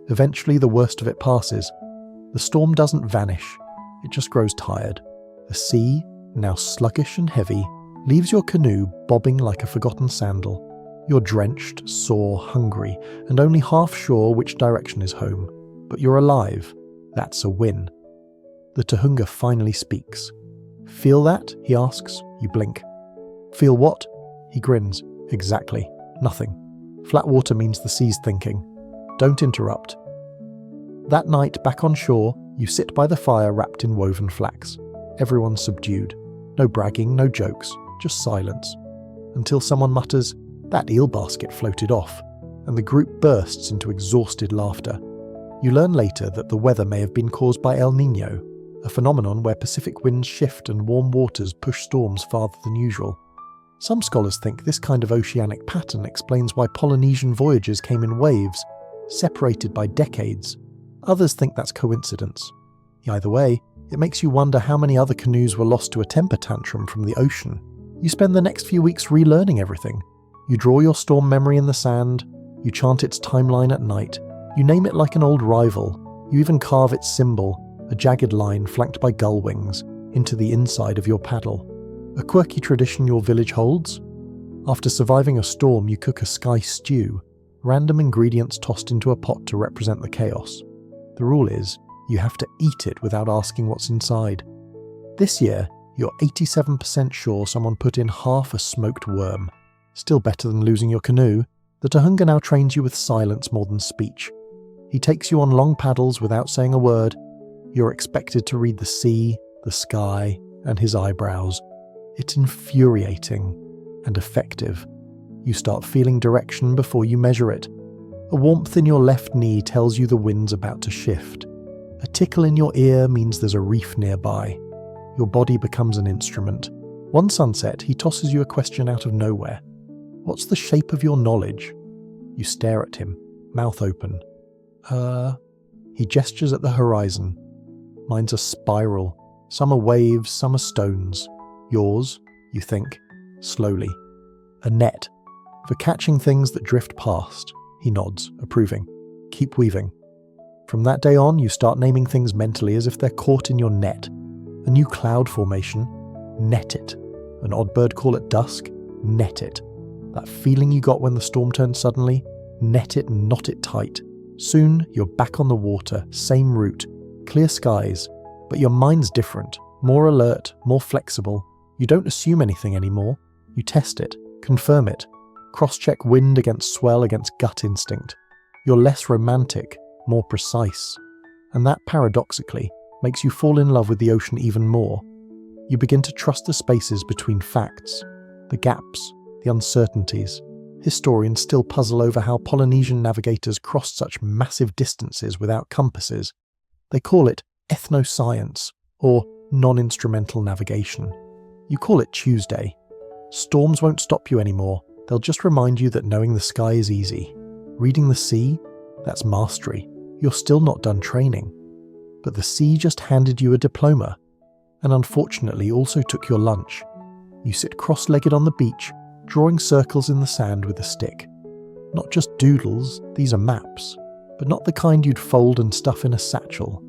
A: Eventually the worst of it passes. The storm doesn't vanish, it just grows tired. The sea, now sluggish and heavy, leaves your canoe bobbing like a forgotten sandal. You're drenched, sore, hungry, and only half sure which direction is home. But you're alive. That's a win. The Tahunga finally speaks. "Feel that?" he asks. You blink. "Feel what?" He grins. "Exactly. Nothing. Flat water means the sea's thinking. Don't interrupt." That night, back on shore, you sit by the fire wrapped in woven flax. Everyone's subdued. No bragging, no jokes, just silence. Until someone mutters, "That eel basket floated off," and the group bursts into exhausted laughter. You learn later that the weather may have been caused by El Niño, a phenomenon where Pacific winds shift and warm waters push storms farther than usual. Some scholars think this kind of oceanic pattern explains why Polynesian voyages came in waves, separated by decades. Others think that's coincidence. Either way, it makes you wonder how many other canoes were lost to a temper tantrum from the ocean. You spend the next few weeks relearning everything. You draw your storm memory in the sand, you chant its timeline at night, you name it like an old rival, you even carve its symbol, a jagged line flanked by gull wings, into the inside of your paddle. A quirky tradition your village holds? After surviving a storm, you cook a sky stew, random ingredients tossed into a pot to represent the chaos. The rule is, you have to eat it without asking what's inside. This year, you're 87% sure someone put in half a smoked worm. Still better than losing your canoe. The Tahunga now trains you with silence more than speech. He takes you on long paddles without saying a word. You're expected to read the sea, the sky, and his eyebrows. It's infuriating and effective. You start feeling direction before you measure it. A warmth in your left knee tells you the wind's about to shift. A tickle in your ear means there's a reef nearby. Your body becomes an instrument. One sunset, he tosses you a question out of nowhere. "What's the shape of your knowledge?" You stare at him, mouth open. He gestures at the horizon. Mine's a spiral. Some are waves, some are stones. Yours, you think, slowly. A net. For catching things that drift past. He nods, approving. Keep weaving. From that day on, you start naming things mentally as if they're caught in your net. A new cloud formation. Net it. An odd bird call at dusk. Net it. That feeling you got when the storm turned suddenly. Net it and knot it tight. Soon, you're back on the water, same route. Clear skies. But your mind's different. More alert, more flexible. You don't assume anything anymore. You test it. Confirm it. Cross-check wind against swell against gut instinct. You're less romantic, more precise. And that, paradoxically, makes you fall in love with the ocean even more. You begin to trust the spaces between facts, the gaps, the uncertainties. Historians still puzzle over how Polynesian navigators crossed such massive distances without compasses. They call it ethnoscience, or non-instrumental navigation. You call it Tuesday. Storms won't stop you anymore. They'll just remind you that knowing the sky is easy. Reading the sea? That's mastery. You're still not done training. But the sea just handed you a diploma, and unfortunately also took your lunch. You sit cross-legged on the beach, drawing circles in the sand with a stick. Not just doodles, these are maps, but not the kind you'd fold and stuff in a satchel.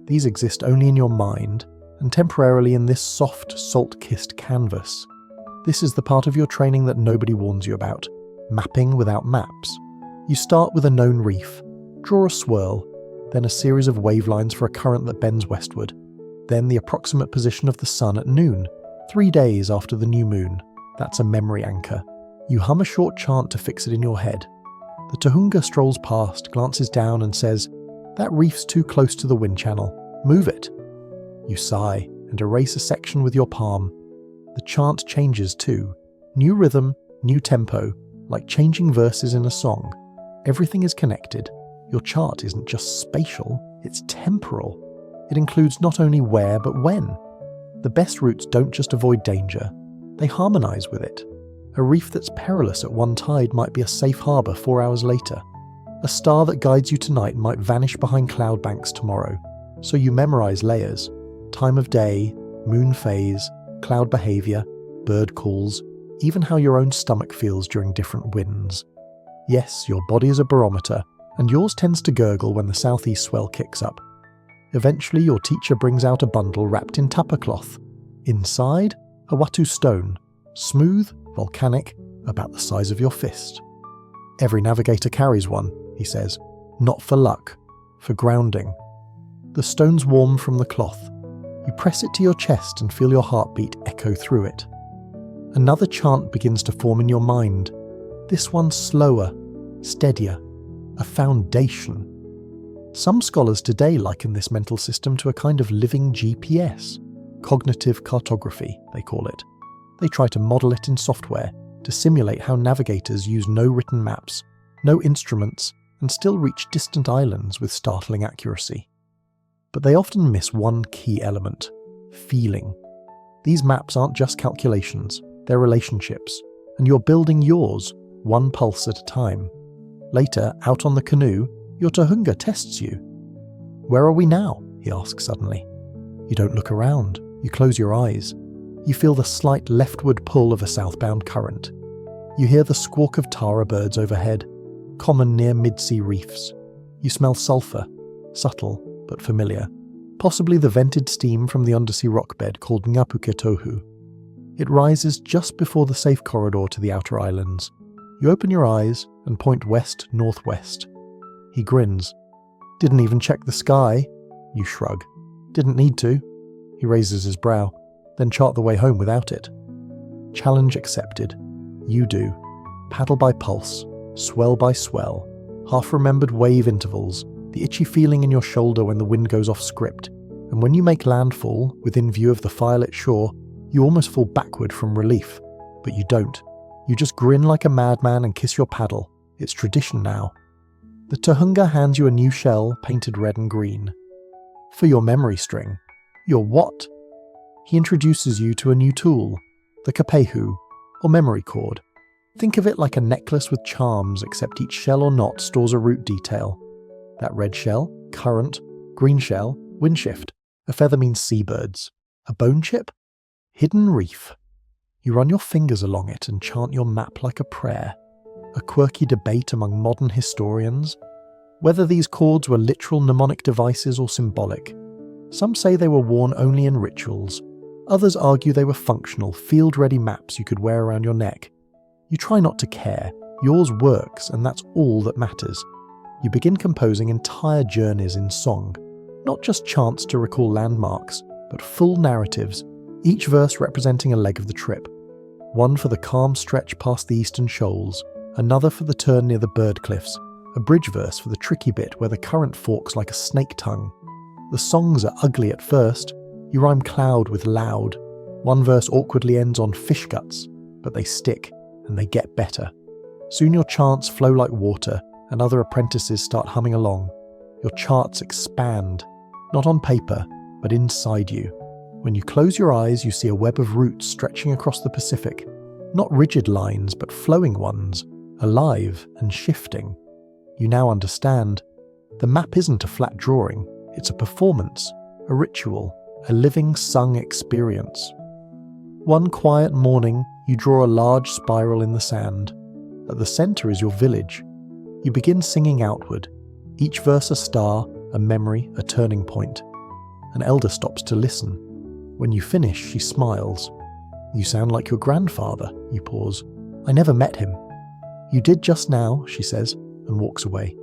A: These exist only in your mind, and temporarily in this soft, salt-kissed canvas. This is the part of your training that nobody warns you about, mapping without maps. You start with a known reef, draw a swirl, then a series of wave lines for a current that bends westward, then the approximate position of the sun at noon, 3 days after the new moon. That's a memory anchor. You hum a short chant to fix it in your head. The Tohunga strolls past, glances down and says, "That reef's too close to the wind channel. Move it." You sigh and erase a section with your palm. The chant changes too. New rhythm, new tempo, like changing verses in a song. Everything is connected. Your chart isn't just spatial, it's temporal. It includes not only where, but when. The best routes don't just avoid danger, they harmonize with it. A reef that's perilous at one tide might be a safe harbor 4 hours later. A star that guides you tonight might vanish behind cloud banks tomorrow. So you memorize layers. Time of day, moon phase, cloud behavior, bird calls, even how your own stomach feels during different winds. Yes, your body is a barometer, and yours tends to gurgle when the southeast swell kicks up. Eventually, your teacher brings out a bundle wrapped in tapa cloth. Inside, a watu stone, smooth, volcanic, about the size of your fist. Every navigator carries one, he says, not for luck, for grounding. The stone's warm from the cloth. You press it to your chest and feel your heartbeat echo through it. Another chant begins to form in your mind. This one slower, steadier, a foundation. Some scholars today liken this mental system to a kind of living GPS, cognitive cartography, they call it. They try to model it in software to simulate how navigators use no written maps, no instruments, and still reach distant islands with startling accuracy. But they often miss one key element: feeling. These maps aren't just calculations, they're relationships, and you're building yours, one pulse at a time. Later, out on the canoe, your Tohunga tests you. "Where are we now?" he asks suddenly. You don't look around, you close your eyes. You feel the slight leftward pull of a southbound current. You hear the squawk of tara birds overhead, common near mid-sea reefs. You smell sulphur, subtle but familiar, possibly the vented steam from the undersea rock bed called Ngapuketohu. It rises just before the safe corridor to the outer islands. You open your eyes and point west-northwest. He grins. "Didn't even check the sky." You shrug. "Didn't need to." He raises his brow, then chart the way home without it. Challenge accepted. You do. Paddle by pulse, swell by swell, half-remembered wave intervals, the itchy feeling in your shoulder when the wind goes off script, and when you make landfall within view of the firelit shore, you almost fall backward from relief. But you don't. You just grin like a madman and kiss your paddle. It's tradition now. The Tohunga hands you a new shell painted red and green. For your memory string. Your what? He introduces you to a new tool, the kapehu, or memory cord. Think of it like a necklace with charms, except each shell or knot stores a route detail. That red shell, current, green shell, windshift. A feather means seabirds. A bone chip? Hidden reef. You run your fingers along it and chant your map like a prayer, a quirky debate among modern historians. Whether these cords were literal mnemonic devices or symbolic. Some say they were worn only in rituals. Others argue they were functional, field-ready maps you could wear around your neck. You try not to care. Yours works, and that's all that matters. You begin composing entire journeys in song, not just chants to recall landmarks, but full narratives, each verse representing a leg of the trip. One for the calm stretch past the eastern shoals, another for the turn near the bird cliffs, a bridge verse for the tricky bit where the current forks like a snake tongue. The songs are ugly at first. You rhyme cloud with loud. One verse awkwardly ends on fish guts, but they stick, and they get better. Soon your chants flow like water, and other apprentices start humming along. Your charts expand, not on paper, but inside you. When you close your eyes, you see a web of roots stretching across the Pacific. Not rigid lines, but flowing ones, alive and shifting. You now understand. The map isn't a flat drawing, it's a performance, a ritual, a living sung experience. One quiet morning, you draw a large spiral in the sand. At the centre is your village. You begin singing outward, each verse a star, a memory, a turning point. An elder stops to listen. When you finish, she smiles. "You sound like your grandfather," you pause. "I never met him." "You did just now," she says, and walks away.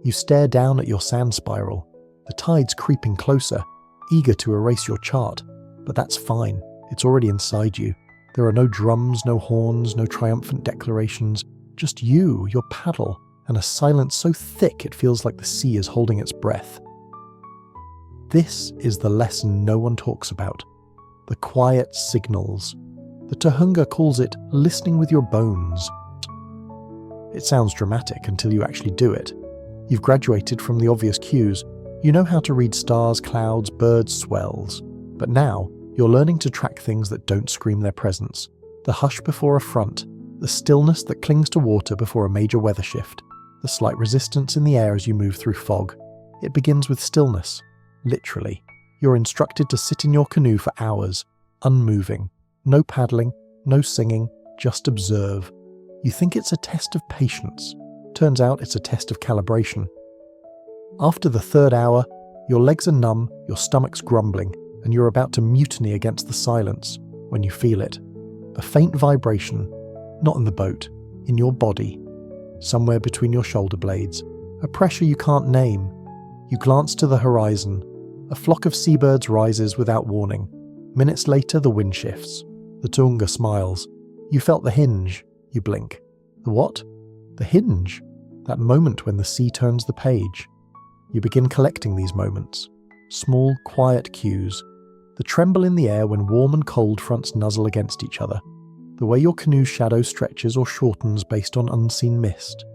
A: You stare down at your sand spiral. The tide's creeping closer, eager to erase your chart. But that's fine. It's already inside you. There are no drums, no horns, no triumphant declarations. Just you, your paddle, and a silence so thick it feels like the sea is holding its breath. This is the lesson no one talks about. The quiet signals. The Tohunga calls it listening with your bones. It sounds dramatic until you actually do it. You've graduated from the obvious cues. You know how to read stars, clouds, birds, swells. But now, you're learning to track things that don't scream their presence. The hush before a front, the stillness that clings to water before a major weather shift, the slight resistance in the air as you move through fog. It begins with stillness, literally. You're instructed to sit in your canoe for hours, unmoving. No paddling, no singing, just observe. You think it's a test of patience. Turns out it's a test of calibration. After the third hour, your legs are numb, your stomach's grumbling, and you're about to mutiny against the silence when you feel it. A faint vibration, not in the boat, in your body, somewhere between your shoulder blades. A pressure you can't name. You glance to the horizon. A flock of seabirds rises without warning. Minutes later, the wind shifts. The Tohunga smiles. You felt the hinge. You blink. The what? The hinge. That moment when the sea turns the page. You begin collecting these moments. Small, quiet cues. The tremble in the air when warm and cold fronts nuzzle against each other. The way your canoe's shadow stretches or shortens based on unseen mist.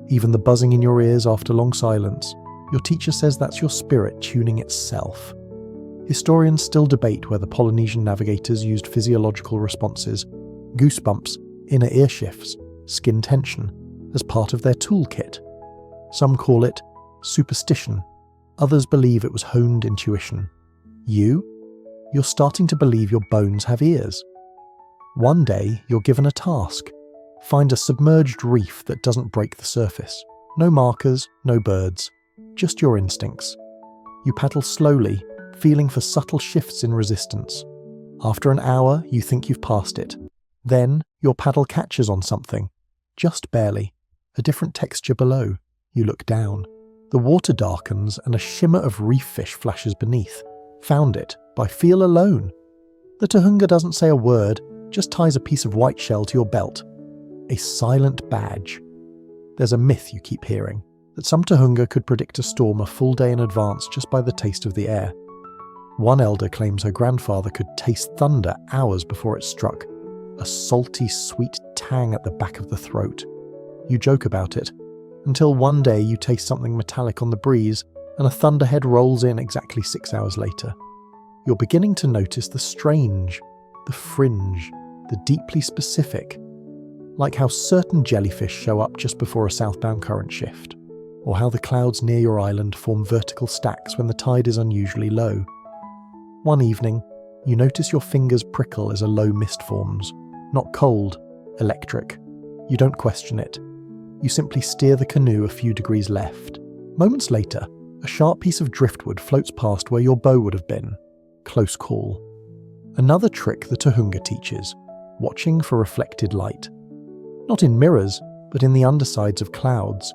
A: Even the buzzing in your ears after long silence. Your teacher says that's your spirit tuning itself. Historians still debate whether Polynesian navigators used physiological responses, goosebumps, inner ear shifts, skin tension, as part of their toolkit. Some call it superstition. Others believe it was honed intuition. You're starting to believe your bones have ears. One day, you're given a task. Find a submerged reef that doesn't break the surface. No markers, no birds, just your instincts. You paddle slowly, feeling for subtle shifts in resistance. After an hour, you think you've passed it. Then, your paddle catches on something. Just barely. A different texture below. You look down. The water darkens and a shimmer of reef fish flashes beneath. Found it, by feel alone. The Tohunga doesn't say a word, just ties a piece of white shell to your belt. A silent badge. There's a myth you keep hearing, that some Tohunga could predict a storm a full day in advance just by the taste of the air. One elder claims her grandfather could taste thunder hours before it struck. A salty, sweet tang at the back of the throat. You joke about it, until one day you taste something metallic on the breeze and a thunderhead rolls in exactly 6 hours later. You're beginning to notice the strange, the fringe, the deeply specific, like how certain jellyfish show up just before a southbound current shift, or how the clouds near your island form vertical stacks when the tide is unusually low. One evening, you notice your fingers prickle as a low mist forms. Not cold, electric. You don't question it. You simply steer the canoe a few degrees left. Moments later, a sharp piece of driftwood floats past where your bow would have been. Close call. Another trick the Tohunga teaches, watching for reflected light. Not in mirrors, but in the undersides of clouds.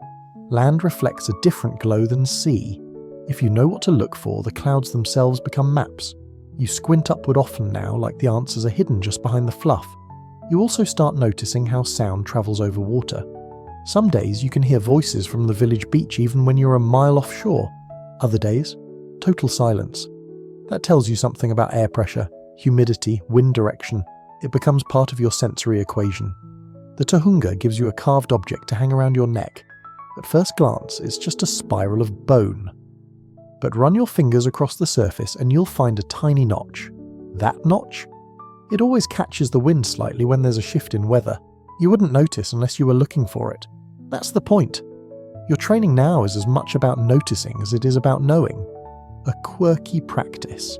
A: Land reflects a different glow than sea. If you know what to look for, the clouds themselves become maps. You squint upward often now, like the answers are hidden just behind the fluff. You also start noticing how sound travels over water. Some days you can hear voices from the village beach even when you're a mile offshore. Other days, total silence. That tells you something about air pressure, humidity, wind direction. It becomes part of your sensory equation. The Tohunga gives you a carved object to hang around your neck. At first glance, it's just a spiral of bone. But run your fingers across the surface and you'll find a tiny notch. That notch? It always catches the wind slightly when there's a shift in weather. You wouldn't notice unless you were looking for it. That's the point. Your training now is as much about noticing as it is about knowing. A quirky practice.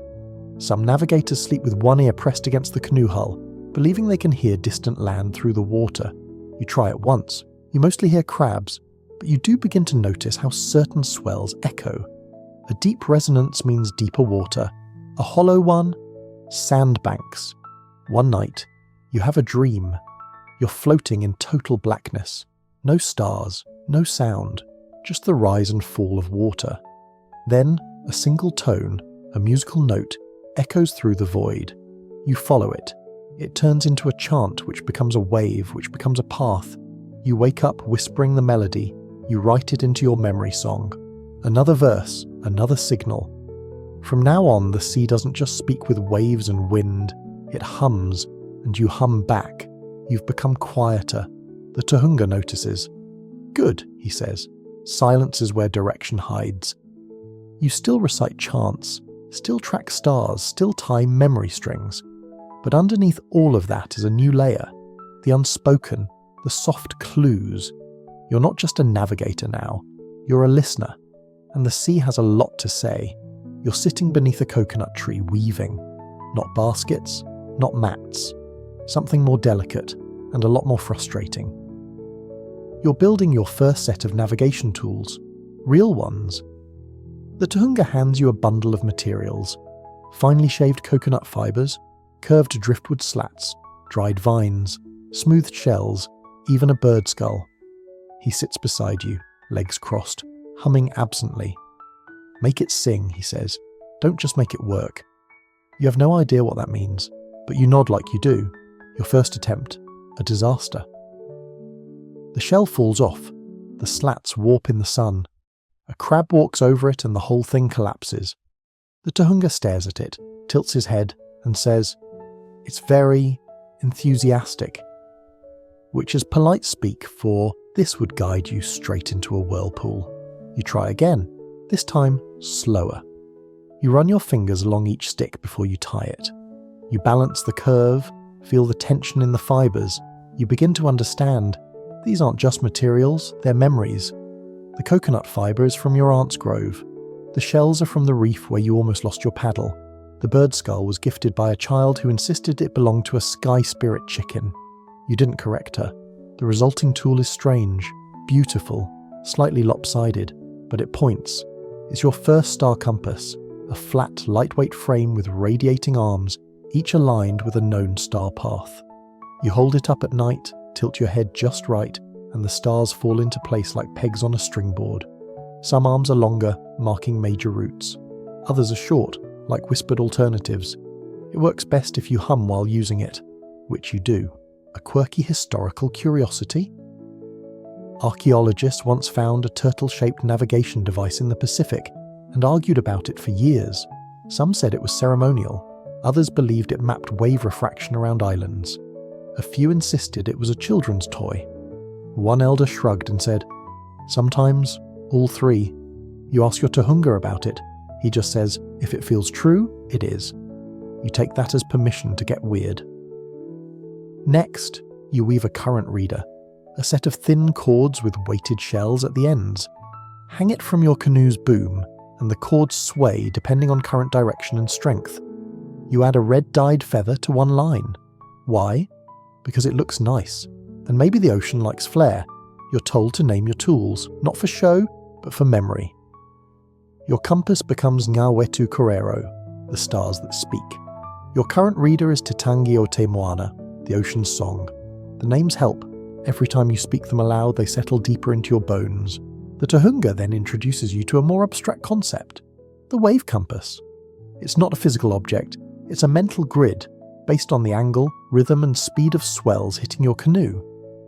A: Some navigators sleep with one ear pressed against the canoe hull, believing they can hear distant land through the water. You try it once. You mostly hear crabs, but you do begin to notice how certain swells echo. A deep resonance means deeper water. A hollow one? Sandbanks. One night, you have a dream. You're floating in total blackness. No stars, no sound, just the rise and fall of water. Then, a single tone, a musical note, echoes through the void. You follow it. It turns into a chant which becomes a wave, which becomes a path. You wake up whispering the melody. You write it into your memory song. Another verse, another signal. From now on, the sea doesn't just speak with waves and wind. It hums, and you hum back. You've become quieter. The Tohunga notices. Good, he says. Silence is where direction hides. You still recite chants, still track stars, still tie memory strings. But underneath all of that is a new layer. The unspoken, the soft clues. You're not just a navigator now. You're a listener. And the sea has a lot to say. You're sitting beneath a coconut tree weaving. Not baskets, not mats. Something more delicate and a lot more frustrating. You're building your first set of navigation tools. Real ones. The Tohunga hands you a bundle of materials. Finely shaved coconut fibres, curved driftwood slats, dried vines, smoothed shells, even a bird skull. He sits beside you, legs crossed, humming absently. Make it sing, he says. Don't just make it work. You have no idea what that means, but you nod like you do. Your first attempt, a disaster. The shell falls off. The slats warp in the sun. A crab walks over it and the whole thing collapses. The Tohunga stares at it, tilts his head, and says, "It's very enthusiastic," which is polite speak for this would guide you straight into a whirlpool. You try again, this time slower. You run your fingers along each stick before you tie it. You balance the curve, feel the tension in the fibres. You begin to understand. These aren't just materials, they're memories. The coconut fibre is from your aunt's grove. The shells are from the reef where you almost lost your paddle. The bird skull was gifted by a child who insisted it belonged to a sky spirit chicken. You didn't correct her. The resulting tool is strange, beautiful, slightly lopsided, but it points. It's your first star compass, a flat, lightweight frame with radiating arms, each aligned with a known star path. You hold it up at night, tilt your head just right, and the stars fall into place like pegs on a stringboard. Some arms are longer, marking major routes. Others are short, like whispered alternatives. It works best if you hum while using it, which you do. A quirky historical curiosity? Archaeologists once found a turtle-shaped navigation device in the Pacific and argued about it for years. Some said it was ceremonial. Others believed it mapped wave refraction around islands. A few insisted it was a children's toy. One elder shrugged and said, "Sometimes, all three. You ask your Tohunga about it. He just says, if it feels true, it is. You take that as permission to get weird." Next, you weave a current reader, a set of thin cords with weighted shells at the ends. Hang it from your canoe's boom, and the cords sway depending on current direction and strength. You add a red dyed feather to one line. Why? because it looks nice. And maybe the ocean likes flair. You're told to name your tools, not for show, but for memory. Your compass becomes Ngā Wetu Korero, the stars that speak. Your current reader is Te Tangi o Te Moana, the ocean's song. The names help. Every time you speak them aloud, they settle deeper into your bones. The Tohunga then introduces you to a more abstract concept, the wave compass. It's not a physical object, it's a mental grid, based on the angle, rhythm and speed of swells hitting your canoe.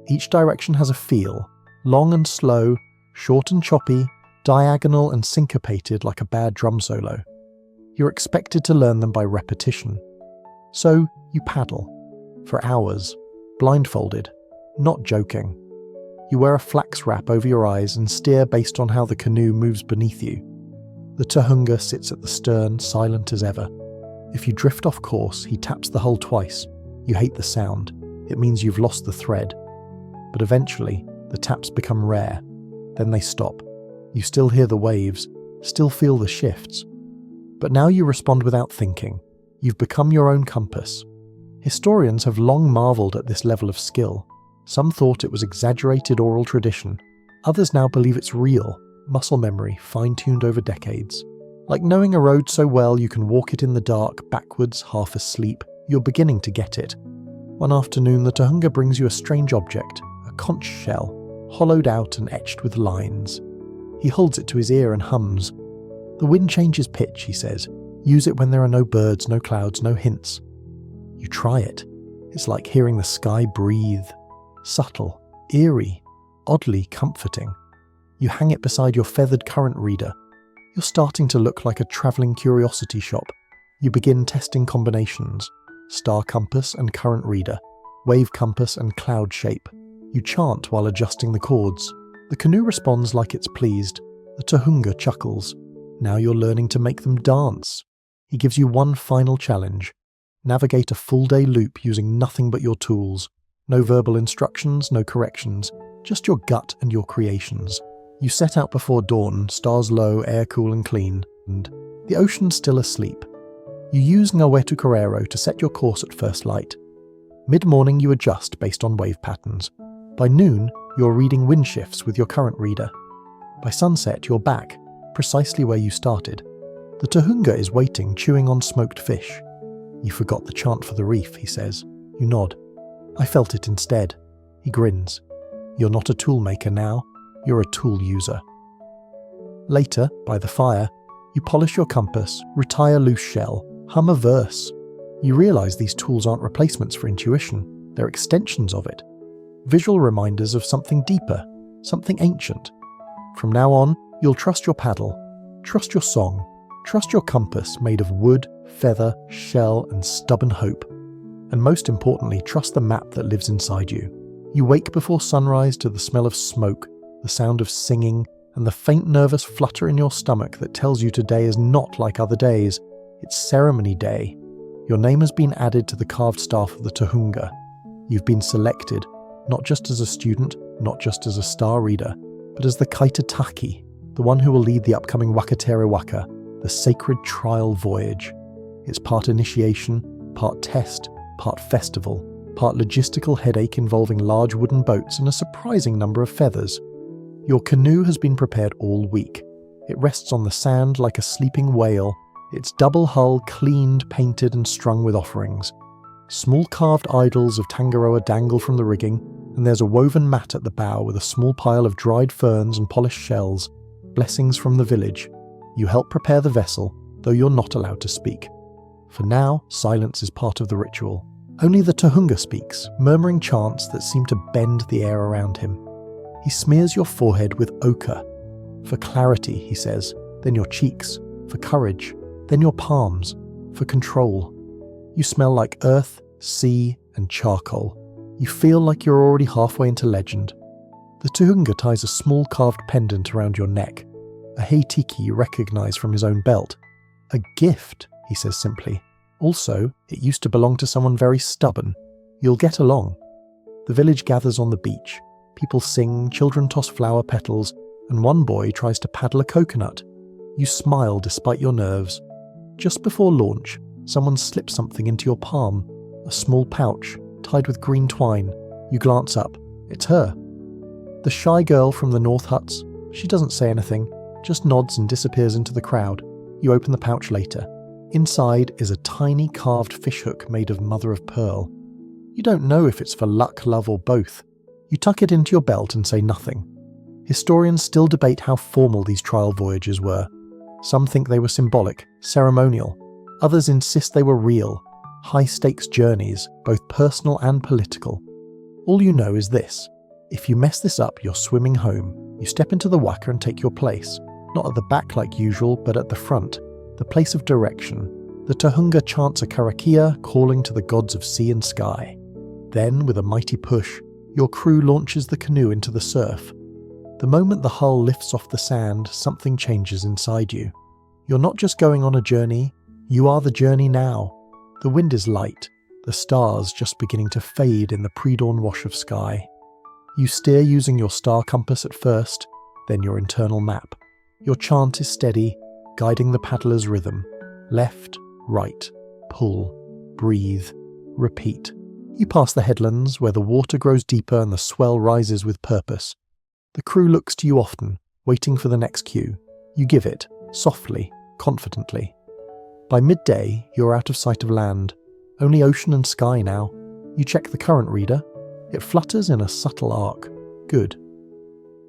A: Each direction has a feel, long and slow, short and choppy, diagonal and syncopated like a bad drum solo. You're expected to learn them by repetition. So you paddle, for hours, blindfolded, not joking. You wear a flax wrap over your eyes and steer based on how the canoe moves beneath you. The Tohunga sits at the stern, silent as ever. If you drift off course, he taps the hull twice. You hate the sound. It means you've lost the thread. But eventually, the taps become rare. Then they stop. You still hear the waves, still feel the shifts. But now you respond without thinking. You've become your own compass. Historians have long marvelled at this level of skill. Some thought it was exaggerated oral tradition. Others now believe it's real, muscle memory fine-tuned over decades. Like knowing a road so well you can walk it in the dark, backwards, half asleep, you're beginning to get it. One afternoon, the Tohunga brings you a strange object, a conch shell, hollowed out and etched with lines. He holds it to his ear and hums. The wind changes pitch, he says. Use it when there are no birds, no clouds, no hints. You try it. It's like hearing the sky breathe. Subtle, eerie, oddly comforting. You hang it beside your feathered current reader. You're starting to look like a travelling curiosity shop. You begin testing combinations. Star compass and current reader. Wave compass and cloud shape. You chant while adjusting the chords. The canoe responds like it's pleased. The Tohunga chuckles. Now you're learning to make them dance. He gives you one final challenge. Navigate a full-day loop using nothing but your tools. No verbal instructions, no corrections. Just your gut and your creations. You set out before dawn, stars low, air cool and clean, and the ocean's still asleep. You use Ngā Wetu Korero to set your course at first light. Mid-morning you adjust based on wave patterns. By noon, you're reading wind shifts with your current reader. By sunset, you're back, precisely where you started. The Tohunga is waiting, chewing on smoked fish. You forgot the chant for the reef, he says. You nod. I felt it instead. He grins. You're not a tool maker now. You're a tool user. Later, by the fire, you polish your compass, retire loose shell, hum a verse. You realise these tools aren't replacements for intuition, they're extensions of it. Visual reminders of something deeper, something ancient. From now on, you'll trust your paddle, trust your song, trust your compass made of wood, feather, shell and stubborn hope. And most importantly, trust the map that lives inside you. You wake before sunrise to the smell of smoke, the sound of singing, and the faint nervous flutter in your stomach that tells you today is not like other days. It's ceremony day. Your name has been added to the carved staff of the Tohunga. You've been selected, not just as a student, not just as a star reader, but as the Kaitataki, the one who will lead the upcoming Wakatere Waka, the sacred trial voyage. It's part initiation, part test, part festival, part logistical headache involving large wooden boats and a surprising number of feathers. Your canoe has been prepared all week. It rests on the sand like a sleeping whale, its double hull cleaned, painted and strung with offerings. Small carved idols of Tangaroa dangle from the rigging, and there's a woven mat at the bow with a small pile of dried ferns and polished shells, blessings from the village. You help prepare the vessel, though you're not allowed to speak. For now, silence is part of the ritual. Only the Tohunga speaks, murmuring chants that seem to bend the air around him. He smears your forehead with ochre. For clarity, he says, then your cheeks. For courage, then your palms. For control. You smell like earth, sea, and charcoal. You feel like you're already halfway into legend. The Tohunga ties a small carved pendant around your neck. A heitiki you recognise from his own belt. A gift, he says simply. Also, it used to belong to someone very stubborn. You'll get along. The village gathers on the beach. People sing, children toss flower petals, and one boy tries to paddle a coconut. You smile despite your nerves. Just before launch, someone slips something into your palm. A small pouch, tied with green twine. You glance up. It's her. The shy girl from the North Huts. She doesn't say anything, just nods and disappears into the crowd. You open the pouch later. Inside is a tiny carved fishhook made of mother of pearl. You don't know if it's for luck, love, or both. You tuck it into your belt and say nothing. Historians still debate how formal these trial voyages were. Some think they were symbolic, ceremonial. Others insist they were real, high-stakes journeys, both personal and political. All you know is this. If you mess this up, you're swimming home. You step into the waka and take your place. Not at the back like usual, but at the front. The place of direction. The Tohunga chants a karakia, calling to the gods of sea and sky. Then, with a mighty push, your crew launches the canoe into the surf. The moment the hull lifts off the sand, something changes inside you. You're not just going on a journey, you are the journey now. The wind is light, the stars just beginning to fade in the pre-dawn wash of sky. You steer using your star compass at first, then your internal map. Your chant is steady, guiding the paddler's rhythm. Left, right, pull, breathe, repeat. You pass the headlands where the water grows deeper and the swell rises with purpose. The crew looks to you often, waiting for the next cue. You give it, softly, confidently. By midday, you're out of sight of land. Only ocean and sky now. You check the current reader. It flutters in a subtle arc. Good.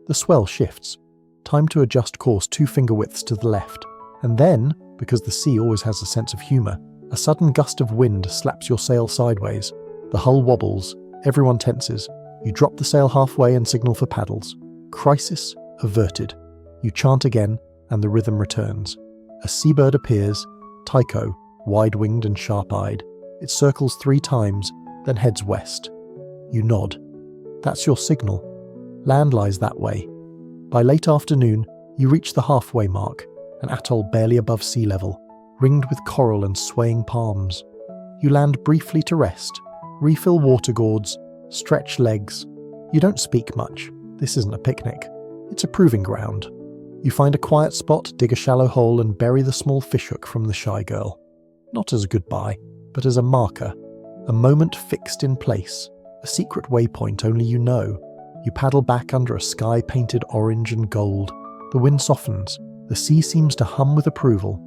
A: The swell shifts. Time to adjust course 2 finger widths to the left. And then, because the sea always has a sense of humour, a sudden gust of wind slaps your sail sideways. The hull wobbles. Everyone tenses. You drop the sail halfway and signal for paddles. Crisis averted. You chant again, and the rhythm returns. A seabird appears, Tycho, wide-winged and sharp-eyed. It circles 3 times, then heads west. You nod. That's your signal. Land lies that way. By late afternoon, you reach the halfway mark, an atoll barely above sea level, ringed with coral and swaying palms. You land briefly to rest, refill water gourds, stretch legs. You don't speak much. This isn't a picnic. It's a proving ground. You find a quiet spot, dig a shallow hole and bury the small fishhook from the shy girl. Not as a goodbye, but as a marker. A moment fixed in place. A secret waypoint only you know. You paddle back under a sky painted orange and gold. The wind softens. The sea seems to hum with approval.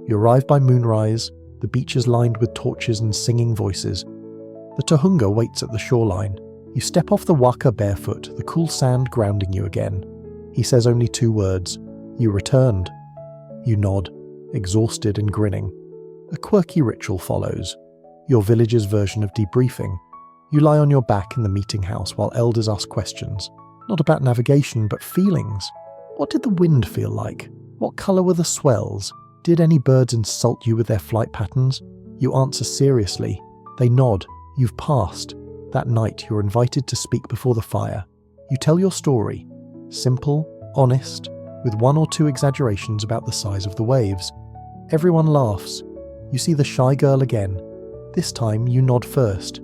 A: You arrive by moonrise. The beach is lined with torches and singing voices. The Tohunga waits at the shoreline. You step off the waka barefoot, the cool sand grounding you again. He says only 2 words. You returned. You nod, exhausted and grinning. A quirky ritual follows. Your village's version of debriefing. You lie on your back in the meeting house while elders ask questions. Not about navigation, but feelings. What did the wind feel like? What colour were the swells? Did any birds insult you with their flight patterns? You answer seriously. They nod. You've passed. That night, you're invited to speak before the fire. You tell your story. Simple, honest, with 1 or 2 exaggerations about the size of the waves. Everyone laughs. You see the shy girl again. This time, you nod first.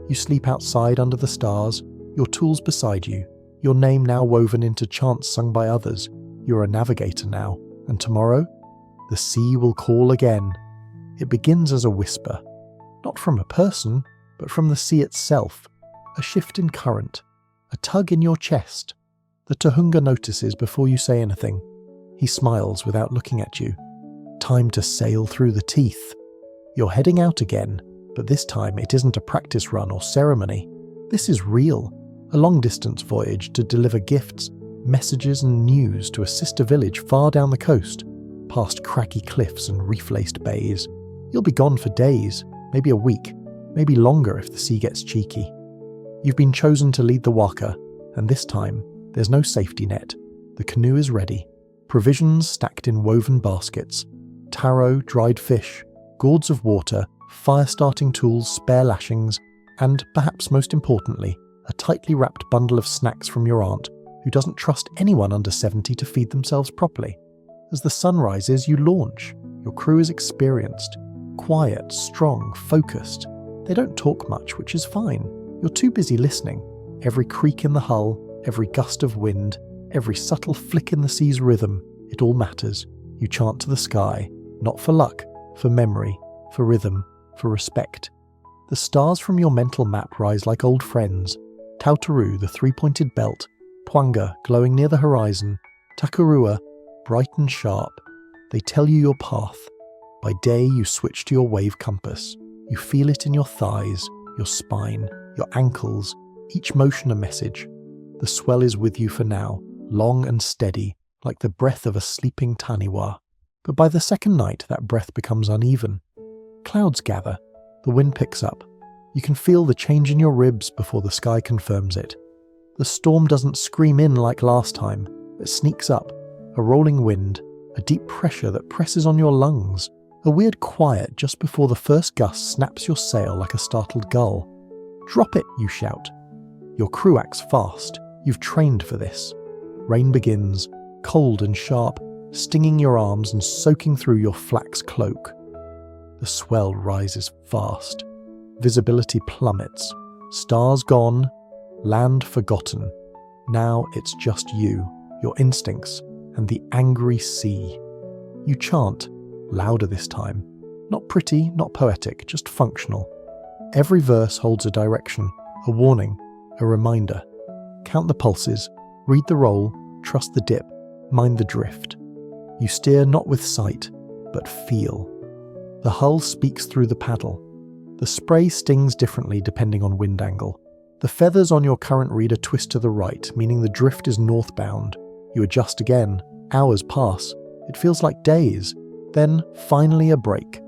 A: You sleep outside under the stars, your tools beside you, your name now woven into chants sung by others. You're a navigator now, and tomorrow, the sea will call again. It begins as a whisper. Not from a person, but from the sea itself. A shift in current. A tug in your chest. The Tohunga notices before you say anything. He smiles without looking at you. Time to sail through the teeth. You're heading out again, but this time it isn't a practice run or ceremony. This is real. A long-distance voyage to deliver gifts, messages and news to a sister village far down the coast, past craggy cliffs and reef-laced bays. You'll be gone for days, maybe a week, maybe longer if the sea gets cheeky. You've been chosen to lead the waka, and this time, there's no safety net. The canoe is ready. Provisions stacked in woven baskets. Taro, dried fish, gourds of water, fire-starting tools, spare lashings, and, perhaps most importantly, a tightly wrapped bundle of snacks from your aunt, who doesn't trust anyone under 70 to feed themselves properly. As the sun rises, you launch. Your crew is experienced. Quiet, strong, focused. They don't talk much, which is fine. You're too busy listening. Every creak in the hull, every gust of wind, every subtle flick in the sea's rhythm, it all matters. You chant to the sky, not for luck, for memory, for rhythm, for respect. The stars from your mental map rise like old friends. Tautaru, the three-pointed belt, Puanga, glowing near the horizon, Takurua, bright and sharp. They tell you your path. By day you switch to your wave compass. You feel it in your thighs, your spine, your ankles, each motion a message. The swell is with you for now, long and steady, like the breath of a sleeping taniwa. But by the second night that breath becomes uneven. Clouds gather, the wind picks up. You can feel the change in your ribs before the sky confirms it. The storm doesn't scream in like last time, it sneaks up, a rolling wind, a deep pressure that presses on your lungs, a weird quiet just before the first gust snaps your sail like a startled gull. "Drop it," you shout. Your crew acts fast, you've trained for this. Rain begins, cold and sharp, stinging your arms and soaking through your flax cloak. The swell rises fast. Visibility plummets. Stars gone, land forgotten. Now it's just you, your instincts, and the angry sea. You chant, louder this time. Not pretty, not poetic, just functional. Every verse holds a direction, a warning, a reminder. Count the pulses, read the roll, trust the dip, mind the drift. You steer not with sight, but feel. The hull speaks through the paddle. The spray stings differently depending on wind angle. The feathers on your current reader twist to the right, meaning the drift is northbound. You adjust again. Hours pass. It feels like days. Then, finally a break.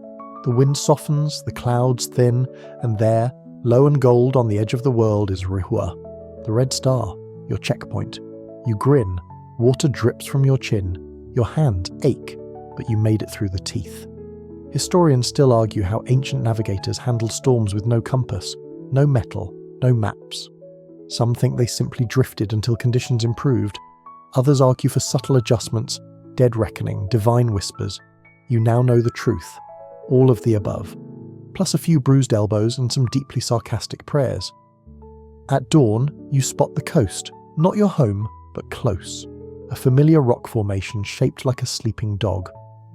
A: The wind softens, the clouds thin, and there, low and gold on the edge of the world, is Rihua, the red star, your checkpoint. You grin. Water drips from your chin. Your hands ache, but you made it through the teeth. Historians still argue how ancient navigators handled storms with no compass, no metal, no maps. Some think they simply drifted until conditions improved. Others argue for subtle adjustments, dead reckoning, divine whispers. You now know the truth. All of the above. Plus a few bruised elbows and some deeply sarcastic prayers. At dawn, you spot the coast, not your home, but close. A familiar rock formation shaped like a sleeping dog.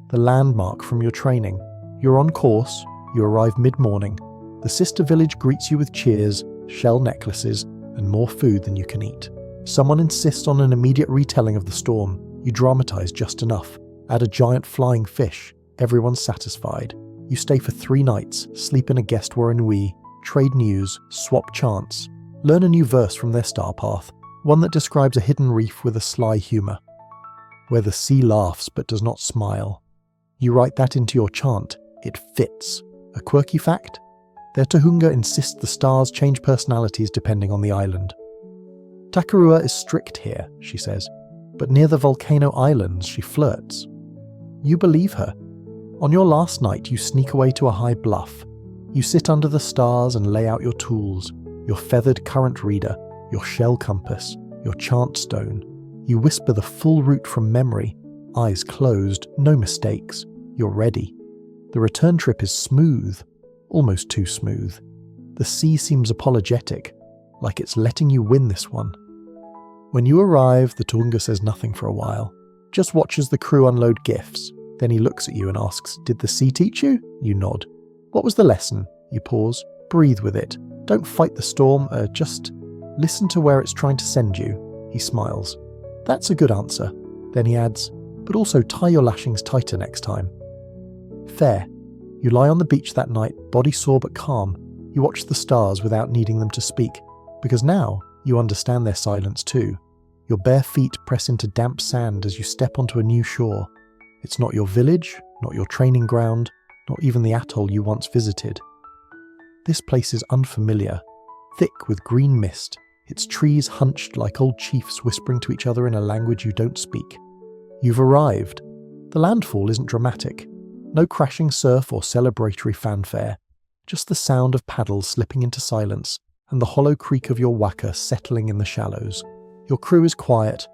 A: The landmark from your training. You're on course, you arrive mid-morning. The sister village greets you with cheers, shell necklaces, and more food than you can eat. Someone insists on an immediate retelling of the storm. You dramatise just enough. Add a giant flying fish. Everyone's satisfied. You stay for 3 nights, sleep in a guest waranui, trade news, swap chants. Learn a new verse from their star path, one that describes a hidden reef with a sly humour. Where the sea laughs but does not smile. You write that into your chant. It fits. A quirky fact? Their Tohunga insists the stars change personalities depending on the island. Takurua is strict here, she says, but near the volcano islands she flirts. You believe her. On your last night you sneak away to a high bluff. You sit under the stars and lay out your tools, your feathered current reader, your shell compass, your chant stone. You whisper the full route from memory, eyes closed, no mistakes. You're ready. The return trip is smooth, almost too smooth. The sea seems apologetic, like it's letting you win this one. When you arrive, the Tohunga says nothing for a while, just watches the crew unload gifts. Then he looks at you and asks, "Did the sea teach you?" You nod. "What was the lesson?" You pause. Breathe with it. Don't fight the storm, just listen to where it's trying to send you. He smiles. "That's a good answer." Then he adds, "But also tie your lashings tighter next time." Fair. You lie on the beach that night, body sore but calm. You watch the stars without needing them to speak, because now you understand their silence too. Your bare feet press into damp sand as you step onto a new shore. It's not your village, not your training ground, not even the atoll you once visited. This place is unfamiliar, thick with green mist, its trees hunched like old chiefs whispering to each other in a language you don't speak. You've arrived. The landfall isn't dramatic. No crashing surf or celebratory fanfare. Just the sound of paddles slipping into silence and the hollow creak of your waka settling in the shallows. Your crew is quiet,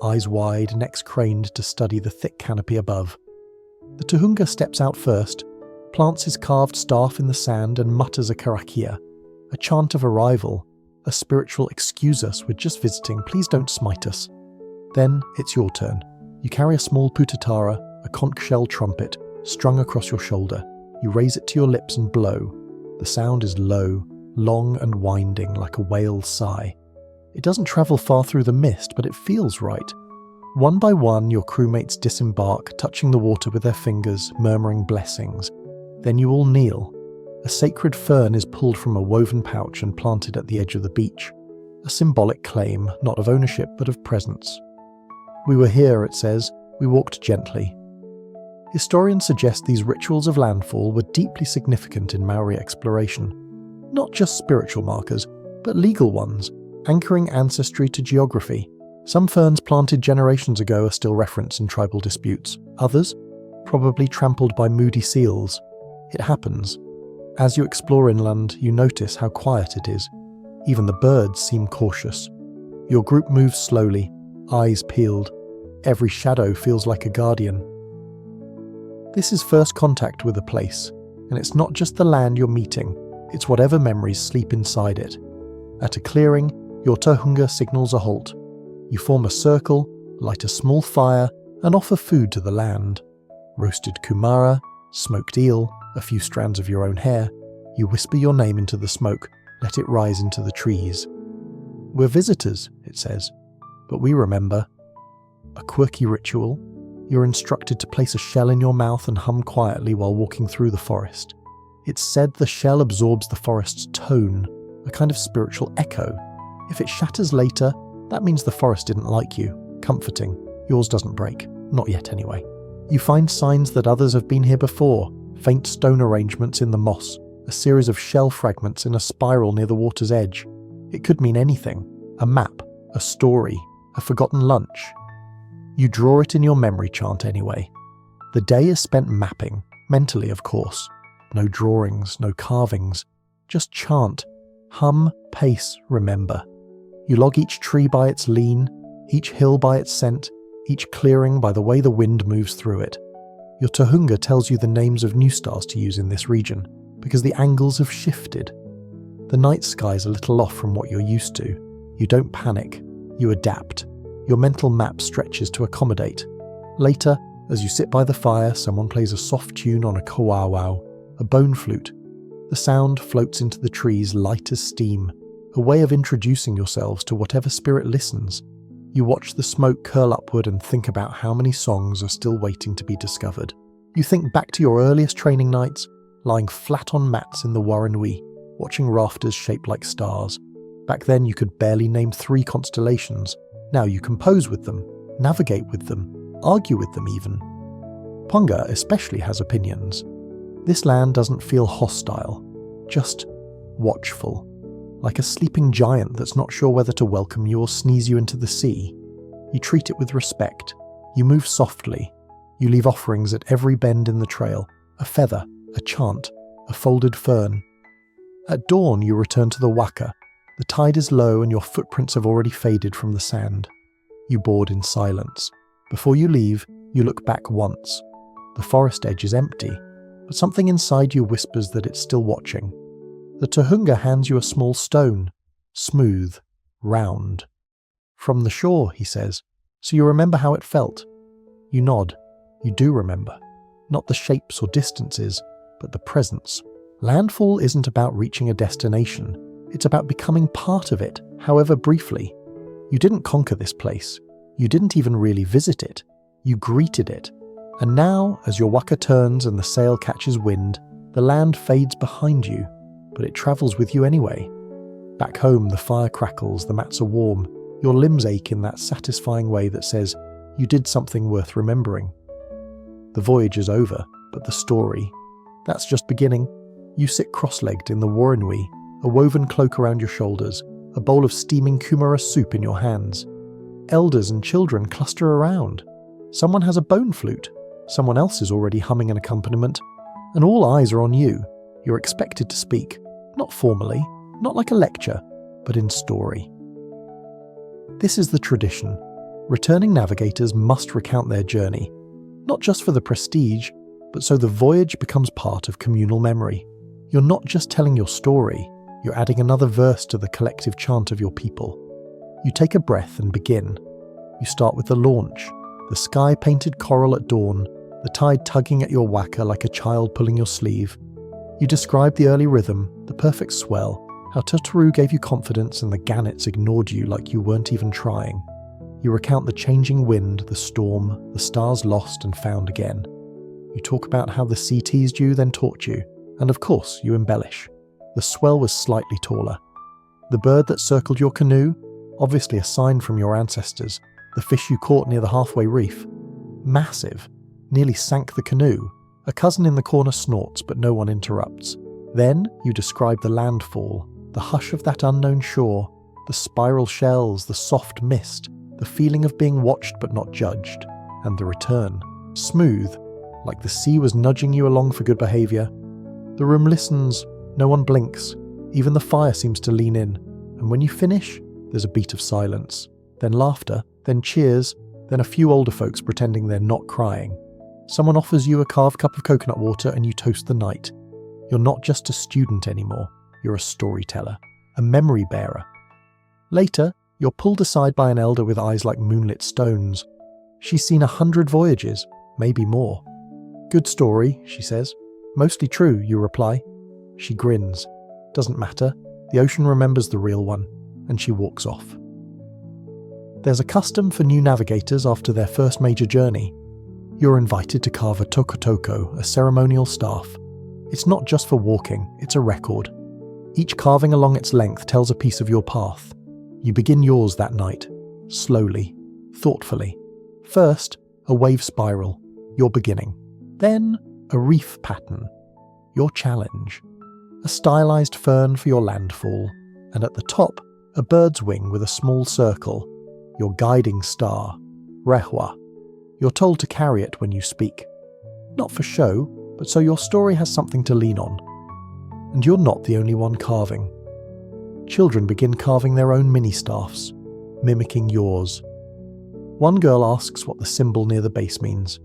A: eyes wide, necks craned to study the thick canopy above. The Tohunga steps out first, plants his carved staff in the sand and mutters a karakia, a chant of arrival, a spiritual "excuse us, we're just visiting, please don't smite us." Then it's your turn. You carry a small putatara, a conch shell trumpet, strung across your shoulder. You raise it to your lips and blow. The sound is low, long and winding like a whale's sigh. It doesn't travel far through the mist, but it feels right. One by one, your crewmates disembark, touching the water with their fingers, murmuring blessings. Then you all kneel. A sacred fern is pulled from a woven pouch and planted at the edge of the beach. A symbolic claim, not of ownership, but of presence. We were here, it says. We walked gently. Historians suggest these rituals of landfall were deeply significant in Maori exploration. Not just spiritual markers, but legal ones, anchoring ancestry to geography. Some ferns planted generations ago are still referenced in tribal disputes. Others, probably trampled by moody seals. It happens. As you explore inland, you notice how quiet it is. Even the birds seem cautious. Your group moves slowly, eyes peeled. Every shadow feels like a guardian. This is first contact with a place, and it's not just the land you're meeting, it's whatever memories sleep inside it. At a clearing, your tohunga signals a halt. You form a circle, light a small fire, and offer food to the land. Roasted kumara, smoked eel, a few strands of your own hair. You whisper your name into the smoke, let it rise into the trees. We're visitors, it says, but we remember. A quirky ritual. You're instructed to place a shell in your mouth and hum quietly while walking through the forest. It's said the shell absorbs the forest's tone, a kind of spiritual echo. If it shatters later, that means the forest didn't like you. Comforting. Yours doesn't break. Not yet, anyway. You find signs that others have been here before. Faint stone arrangements in the moss. A series of shell fragments in a spiral near the water's edge. It could mean anything. A map. A story. A forgotten lunch. You draw it in your memory chant anyway. The day is spent mapping. Mentally, of course. No drawings, no carvings. Just chant. Hum, pace, remember. You log each tree by its lean, each hill by its scent, each clearing by the way the wind moves through it. Your tohunga tells you the names of new stars to use in this region, because the angles have shifted. The night sky's a little off from what you're used to. You don't panic. You adapt. Your mental map stretches to accommodate. Later, as you sit by the fire, someone plays a soft tune on a kawawau, a bone flute. The sound floats into the trees light as steam, a way of introducing yourselves to whatever spirit listens. You watch the smoke curl upward and think about how many songs are still waiting to be discovered. You think back to your earliest training nights, lying flat on mats in the Warrenwe, watching rafters shaped like stars. Back then you could barely name 3 constellations. Now you compose with them, navigate with them, argue with them even. Ponga especially has opinions. This land doesn't feel hostile, just watchful. Like a sleeping giant that's not sure whether to welcome you or sneeze you into the sea. You treat it with respect. You move softly. You leave offerings at every bend in the trail. A feather, a chant, a folded fern. At dawn you return to the waka. The tide is low and your footprints have already faded from the sand. You board in silence. Before you leave, you look back once. The forest edge is empty, but something inside you whispers that it's still watching. The tohunga hands you a small stone, smooth, round. From the shore, he says, so you remember how it felt. You nod. You do remember. Not the shapes or distances, but the presence. Landfall isn't about reaching a destination. It's about becoming part of it, however briefly. You didn't conquer this place. You didn't even really visit it. You greeted it. And now, as your waka turns and the sail catches wind, the land fades behind you, but it travels with you anyway. Back home, the fire crackles, the mats are warm. Your limbs ache in that satisfying way that says, you did something worth remembering. The voyage is over, but the story, that's just beginning. You sit cross-legged in the Warrenwe, a woven cloak around your shoulders, a bowl of steaming kumara soup in your hands. Elders and children cluster around. Someone has a bone flute. Someone else is already humming an accompaniment. And all eyes are on you. You're expected to speak. Not formally, not like a lecture, but in story. This is the tradition. Returning navigators must recount their journey, not just for the prestige, but so the voyage becomes part of communal memory. You're not just telling your story, you're adding another verse to the collective chant of your people. You take a breath and begin. You start with the launch, the sky painted coral at dawn, the tide tugging at your waka like a child pulling your sleeve. You describe the early rhythm, the perfect swell, how Totoro gave you confidence and the gannets ignored you like you weren't even trying. You recount the changing wind, the storm, the stars lost and found again. You talk about how the sea teased you, then taught you, and of course you embellish. The swell was slightly taller. The bird that circled your canoe, obviously a sign from your ancestors, the fish you caught near the halfway reef, massive, nearly sank the canoe. A cousin in the corner snorts, but no one interrupts. Then you describe the landfall, the hush of that unknown shore, the spiral shells, the soft mist, the feeling of being watched but not judged, and the return, smooth, like the sea was nudging you along for good behaviour. The room listens, no one blinks, even the fire seems to lean in, and when you finish, there's a beat of silence, then laughter, then cheers, then a few older folks pretending they're not crying. Someone offers you a carved cup of coconut water and you toast the night. You're not just a student anymore, you're a storyteller, a memory bearer. Later, you're pulled aside by an elder with eyes like moonlit stones. She's seen 100 voyages, maybe more. Good story, she says. Mostly true, you reply. She grins. Doesn't matter, the ocean remembers the real one, and she walks off. There's a custom for new navigators after their first major journey. You're invited to carve a tokotoko, a ceremonial staff. It's not just for walking, it's a record. Each carving along its length tells a piece of your path. You begin yours that night, slowly, thoughtfully. First, a wave spiral, your beginning. Then, a reef pattern, your challenge. A stylized fern for your landfall. And at the top, a bird's wing with a small circle, your guiding star, rehua. You're told to carry it when you speak. Not for show, but so your story has something to lean on. And you're not the only one carving. Children begin carving their own mini-staffs, mimicking yours. One girl asks what the symbol near the base means.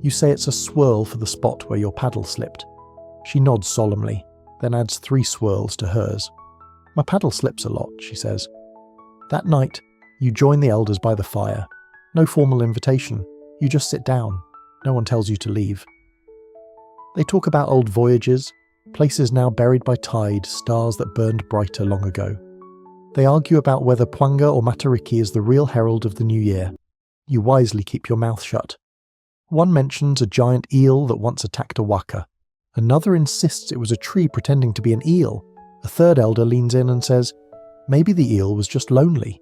A: You say it's a swirl for the spot where your paddle slipped. She nods solemnly, then adds 3 swirls to hers. My paddle slips a lot, she says. That night, you join the elders by the fire. No formal invitation. You just sit down. No one tells you to leave. They talk about old voyages, places now buried by tide, stars that burned brighter long ago. They argue about whether Pwanga or Matariki is the real herald of the new year. You wisely keep your mouth shut. One mentions a giant eel that once attacked a waka. Another insists it was a tree pretending to be an eel. A third elder leans in and says, maybe the eel was just lonely.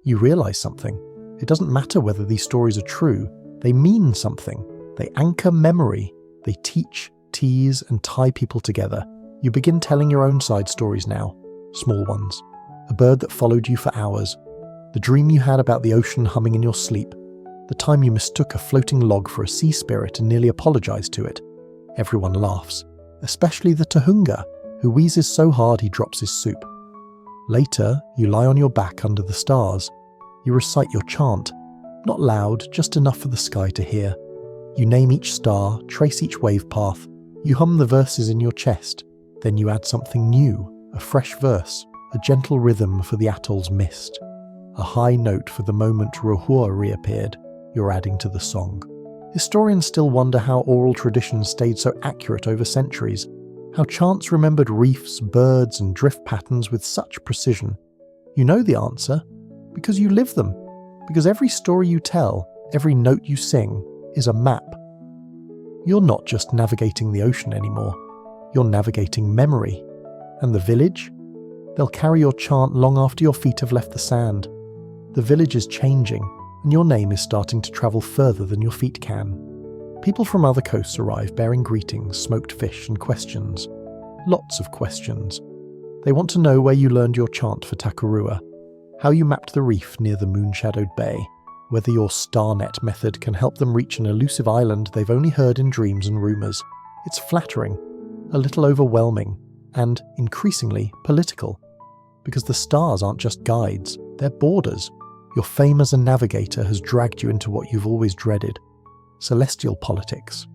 A: You realise something. It doesn't matter whether these stories are true. They mean something. They anchor memory. They teach, tease, and tie people together. You begin telling your own side stories now. Small ones. A bird that followed you for hours. The dream you had about the ocean humming in your sleep. The time you mistook a floating log for a sea spirit and nearly apologised to it. Everyone laughs. Especially the Tahunga, who wheezes so hard he drops his soup. Later, you lie on your back under the stars. You recite your chant. Not loud, just enough for the sky to hear. You name each star, trace each wave path. You hum the verses in your chest. Then you add something new, a fresh verse, a gentle rhythm for the atoll's mist. A high note for the moment Rohua reappeared. You're adding to the song. Historians still wonder how oral traditions stayed so accurate over centuries, how chants remembered reefs, birds, and drift patterns with such precision. You know the answer, because you live them, because every story you tell, every note you sing, is a map. You're not just navigating the ocean anymore, you're navigating memory. And the village? They'll carry your chant long after your feet have left the sand. The village is changing, and your name is starting to travel further than your feet can. People from other coasts arrive bearing greetings, smoked fish, and questions. Lots of questions. They want to know where you learned your chant for Takarua, how you mapped the reef near the moon-shadowed bay, whether your starnet method can help them reach an elusive island they've only heard in dreams and rumours. It's flattering, a little overwhelming, and, increasingly, political. Because the stars aren't just guides, they're borders. Your fame as a navigator has dragged you into what you've always dreaded. Celestial politics.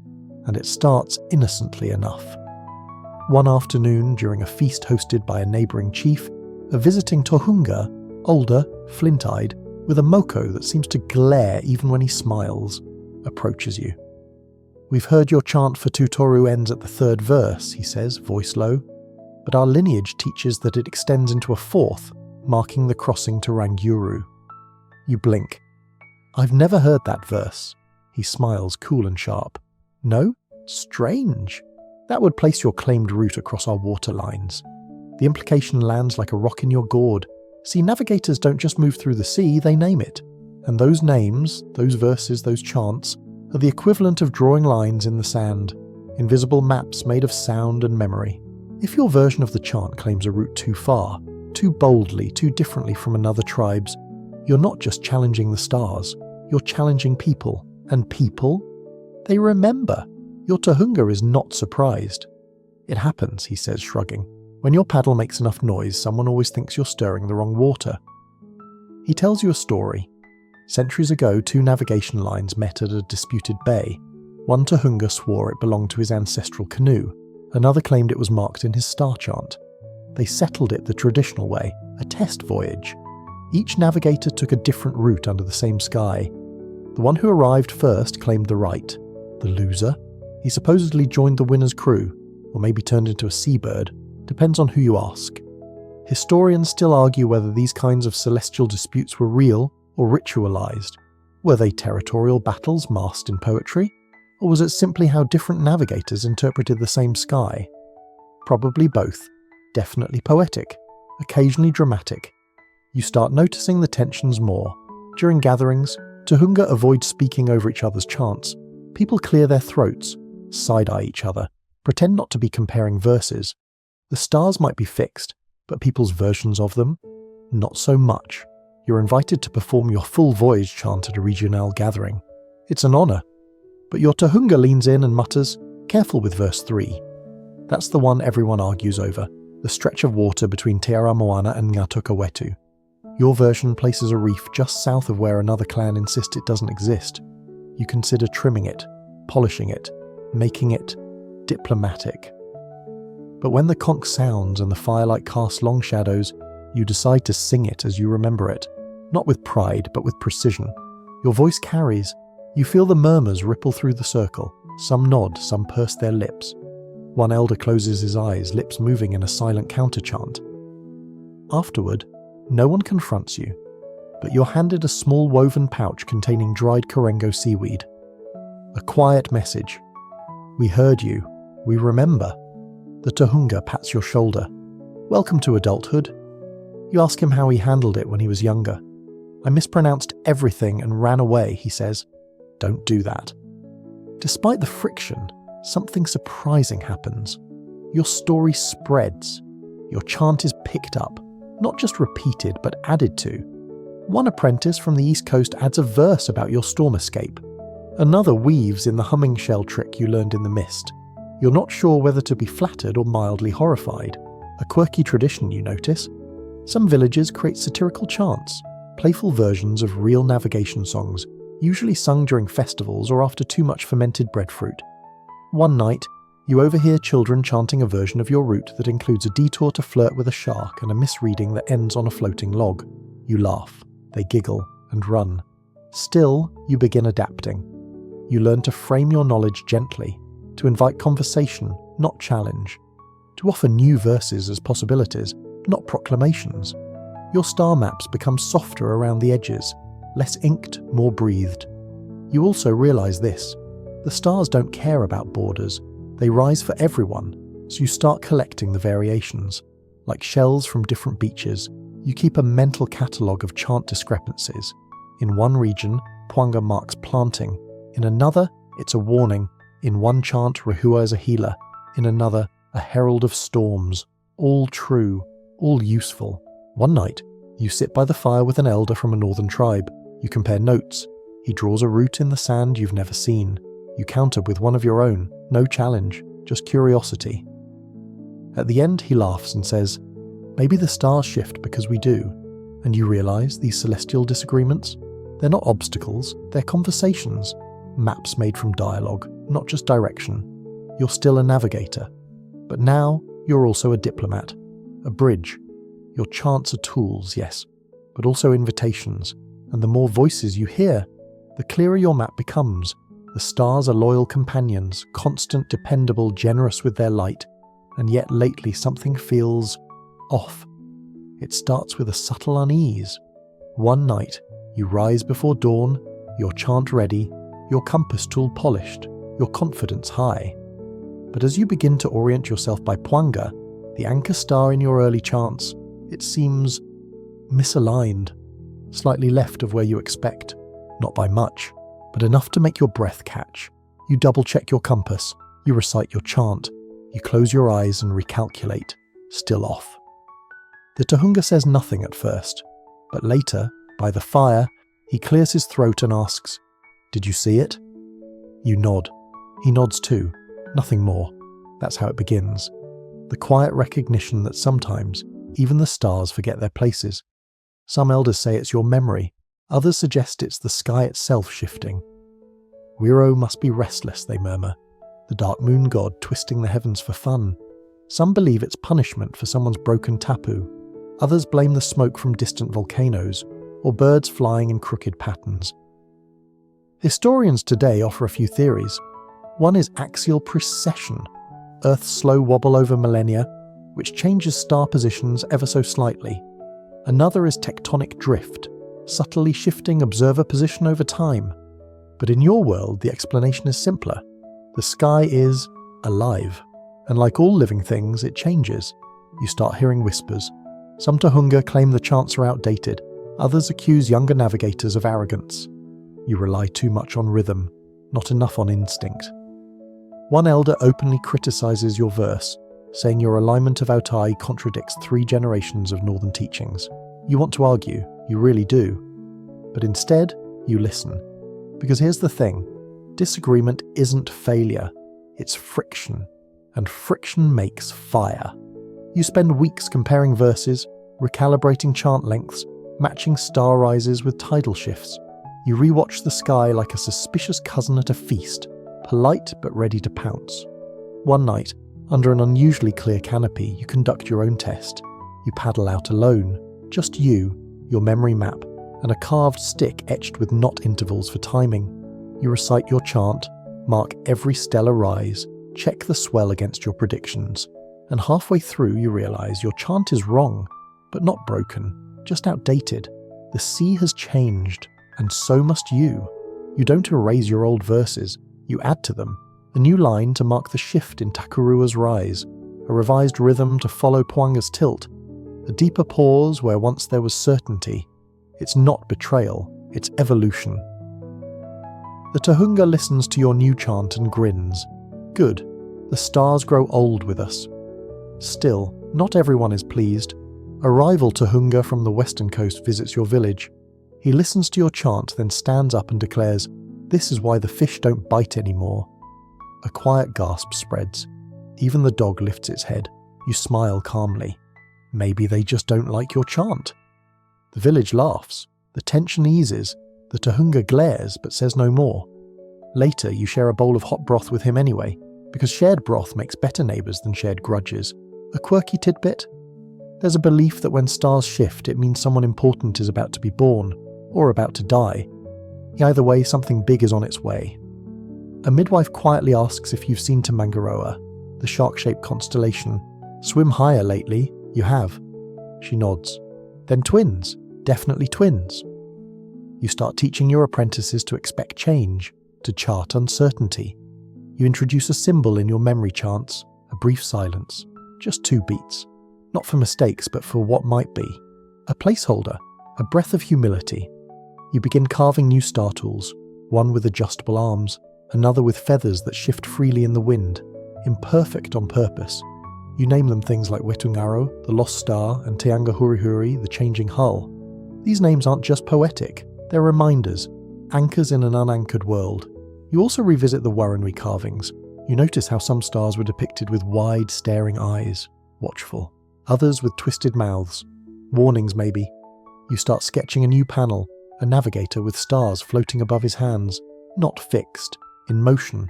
A: And it starts innocently enough. One afternoon, during a feast hosted by a neighbouring chief, a visiting Tohunga, older, flint-eyed, with a moko that seems to glare even when he smiles, approaches you. "We've heard your chant for Tutoru ends at the third verse," he says, voice low. "But our lineage teaches that it extends into a fourth, marking the crossing to Rangyuru." You blink. "I've never heard that verse." He smiles, cool and sharp. "No? Strange. That would place your claimed route across our water lines. The implication lands like a rock in your gourd. See, navigators don't just move through the sea, they name it. And those names, those verses, those chants, are the equivalent of drawing lines in the sand, invisible maps made of sound and memory. If your version of the chant claims a route too far, too boldly, too differently from another tribe's, you're not just challenging the stars, you're challenging people. And people? They remember. Your Tohunga is not surprised. "It happens," he says, shrugging. "When your paddle makes enough noise, someone always thinks you're stirring the wrong water." He tells you a story. Centuries ago, two navigation lines met at a disputed bay. One Tohunga swore it belonged to his ancestral canoe. Another claimed it was marked in his star chant. They settled it the traditional way, a test voyage. Each navigator took a different route under the same sky. The one who arrived first claimed the right. The loser? He supposedly joined the winner's crew, or maybe turned into a seabird. Depends on who you ask. Historians still argue whether these kinds of celestial disputes were real or ritualized. Were they territorial battles masked in poetry? Or was it simply how different navigators interpreted the same sky? Probably both. Definitely poetic, occasionally dramatic. You start noticing the tensions more. During gatherings, Tohunga avoid speaking over each other's chants. People clear their throats, side-eye each other, pretend not to be comparing verses. The stars might be fixed, but people's versions of them? Not so much. You're invited to perform your full voyage chant at a regional gathering. It's an honour. But your Tohunga leans in and mutters, "Careful with verse 3. That's the one everyone argues over, the stretch of water between Te Ara Moana and Ngatuka Wetu. Your version places a reef just south of where another clan insists it doesn't exist. You consider trimming it, polishing it, making it diplomatic. But when the conch sounds and the firelight casts long shadows, you decide to sing it as you remember it, not with pride, but with precision. Your voice carries. You feel the murmurs ripple through the circle. Some nod, some purse their lips. One elder closes his eyes, lips moving in a silent counter-chant. Afterward, no one confronts you, but you're handed a small woven pouch containing dried Korengo seaweed. A quiet message. "We heard you. We remember." The Tohunga pats your shoulder. "Welcome to adulthood." You ask him how he handled it when he was younger. "I mispronounced everything and ran away," he says. Don't do that. Despite the friction, something surprising happens. Your story spreads. Your chant is picked up, not just repeated, but added to. One apprentice from the East Coast adds a verse about your storm escape. Another weaves in the humming shell trick you learned in the mist. You're not sure whether to be flattered or mildly horrified. A quirky tradition, you notice. Some villages create satirical chants, playful versions of real navigation songs, usually sung during festivals or after too much fermented breadfruit. One night, you overhear children chanting a version of your route that includes a detour to flirt with a shark and a misreading that ends on a floating log. You laugh, they giggle, and run. Still, you begin adapting. You learn to frame your knowledge gently, to invite conversation, not challenge, to offer new verses as possibilities, not proclamations. Your star maps become softer around the edges, less inked, more breathed. You also realize this: the stars don't care about borders, they rise for everyone, so you start collecting the variations. Like shells from different beaches, you keep a mental catalogue of chant discrepancies. In one region, Puanga marks planting. In another, it's a warning. In one chant, Rahua is a healer. In another, a herald of storms. All true, all useful. One night, you sit by the fire with an elder from a northern tribe. You compare notes. He draws a route in the sand you've never seen. You counter with one of your own. No challenge, just curiosity. At the end, he laughs and says, "Maybe the stars shift because we do." And you realize these celestial disagreements? They're not obstacles, they're conversations. Maps made from dialogue, not just direction. You're still a navigator. But now, you're also a diplomat. A bridge. Your chants are tools, yes, but also invitations. And the more voices you hear, the clearer your map becomes. The stars are loyal companions, constant, dependable, generous with their light, and yet lately something feels off. It starts with a subtle unease. One night, you rise before dawn, your chant ready, your compass tool polished, your confidence high. But as you begin to orient yourself by Pwanga, the anchor star in your early chants, it seems misaligned, slightly left of where you expect. Not by much, but enough to make your breath catch. You double-check your compass, you recite your chant, you close your eyes and recalculate, still off. The Tohunga says nothing at first, but later, by the fire, he clears his throat and asks, "Did you see it?" You nod. He nods too. Nothing more. That's how it begins. The quiet recognition that sometimes even the stars forget their places. Some elders say it's your memory. Others suggest it's the sky itself shifting. Wiro must be restless, they murmur. The dark moon god twisting the heavens for fun. Some believe it's punishment for someone's broken tapu. Others blame the smoke from distant volcanoes, or birds flying in crooked patterns. Historians today offer a few theories. One is axial precession, Earth's slow wobble over millennia, which changes star positions ever so slightly. Another is tectonic drift, subtly shifting observer position over time. But in your world, the explanation is simpler. The sky is alive, and like all living things, it changes. You start hearing whispers. Some Tohunga claim the chants are outdated, others accuse younger navigators of arrogance. You rely too much on rhythm, not enough on instinct. One elder openly criticizes your verse, saying your alignment of Autai contradicts 3 generations of northern teachings. You want to argue, you really do. But instead, you listen. Because here's the thing, disagreement isn't failure, it's friction. And friction makes fire. You spend weeks comparing verses, recalibrating chant lengths, matching star rises with tidal shifts. You rewatch the sky like a suspicious cousin at a feast, polite but ready to pounce. One night, under an unusually clear canopy, you conduct your own test. You paddle out alone, just you, your memory map, and a carved stick etched with knot intervals for timing. You recite your chant, mark every stellar rise, check the swell against your predictions, and halfway through you realise your chant is wrong, but not broken, just outdated. The sea has changed, and so must you. You don't erase your old verses, you add to them. A new line to mark the shift in Takurua's rise, a revised rhythm to follow Pwanga's tilt, a deeper pause where once there was certainty. It's not betrayal, it's evolution. The Tohunga listens to your new chant and grins. Good, the stars grow old with us. Still, not everyone is pleased. A rival Tohunga from the western coast visits your village. He listens to your chant, then stands up and declares, "This is why the fish don't bite anymore." A quiet gasp spreads. Even the dog lifts its head. You smile calmly. Maybe they just don't like your chant. The village laughs. The tension eases. The Tohunga glares but says no more. Later, you share a bowl of hot broth with him anyway, because shared broth makes better neighbours than shared grudges. A quirky tidbit? There's a belief that when stars shift, it means someone important is about to be born, or about to die. Either way, something big is on its way. A midwife quietly asks if you've seen Tamangaroa, the shark-shaped constellation. Swim higher lately, you have. She nods. Then twins, definitely twins. You start teaching your apprentices to expect change, to chart uncertainty. You introduce a symbol in your memory chants, a brief silence, just 2 beats. Not for mistakes, but for what might be. A placeholder, a breath of humility. You begin carving new star tools, one with adjustable arms, another with feathers that shift freely in the wind, imperfect on purpose. You name them things like Wetungaro, the lost star, and Te Anga Hurihuri, the changing hull. These names aren't just poetic, they're reminders, anchors in an unanchored world. You also revisit the Warrenwe carvings. You notice how some stars were depicted with wide, staring eyes, watchful. Others with twisted mouths, warnings maybe. You start sketching a new panel, a navigator with stars floating above his hands, not fixed, in motion.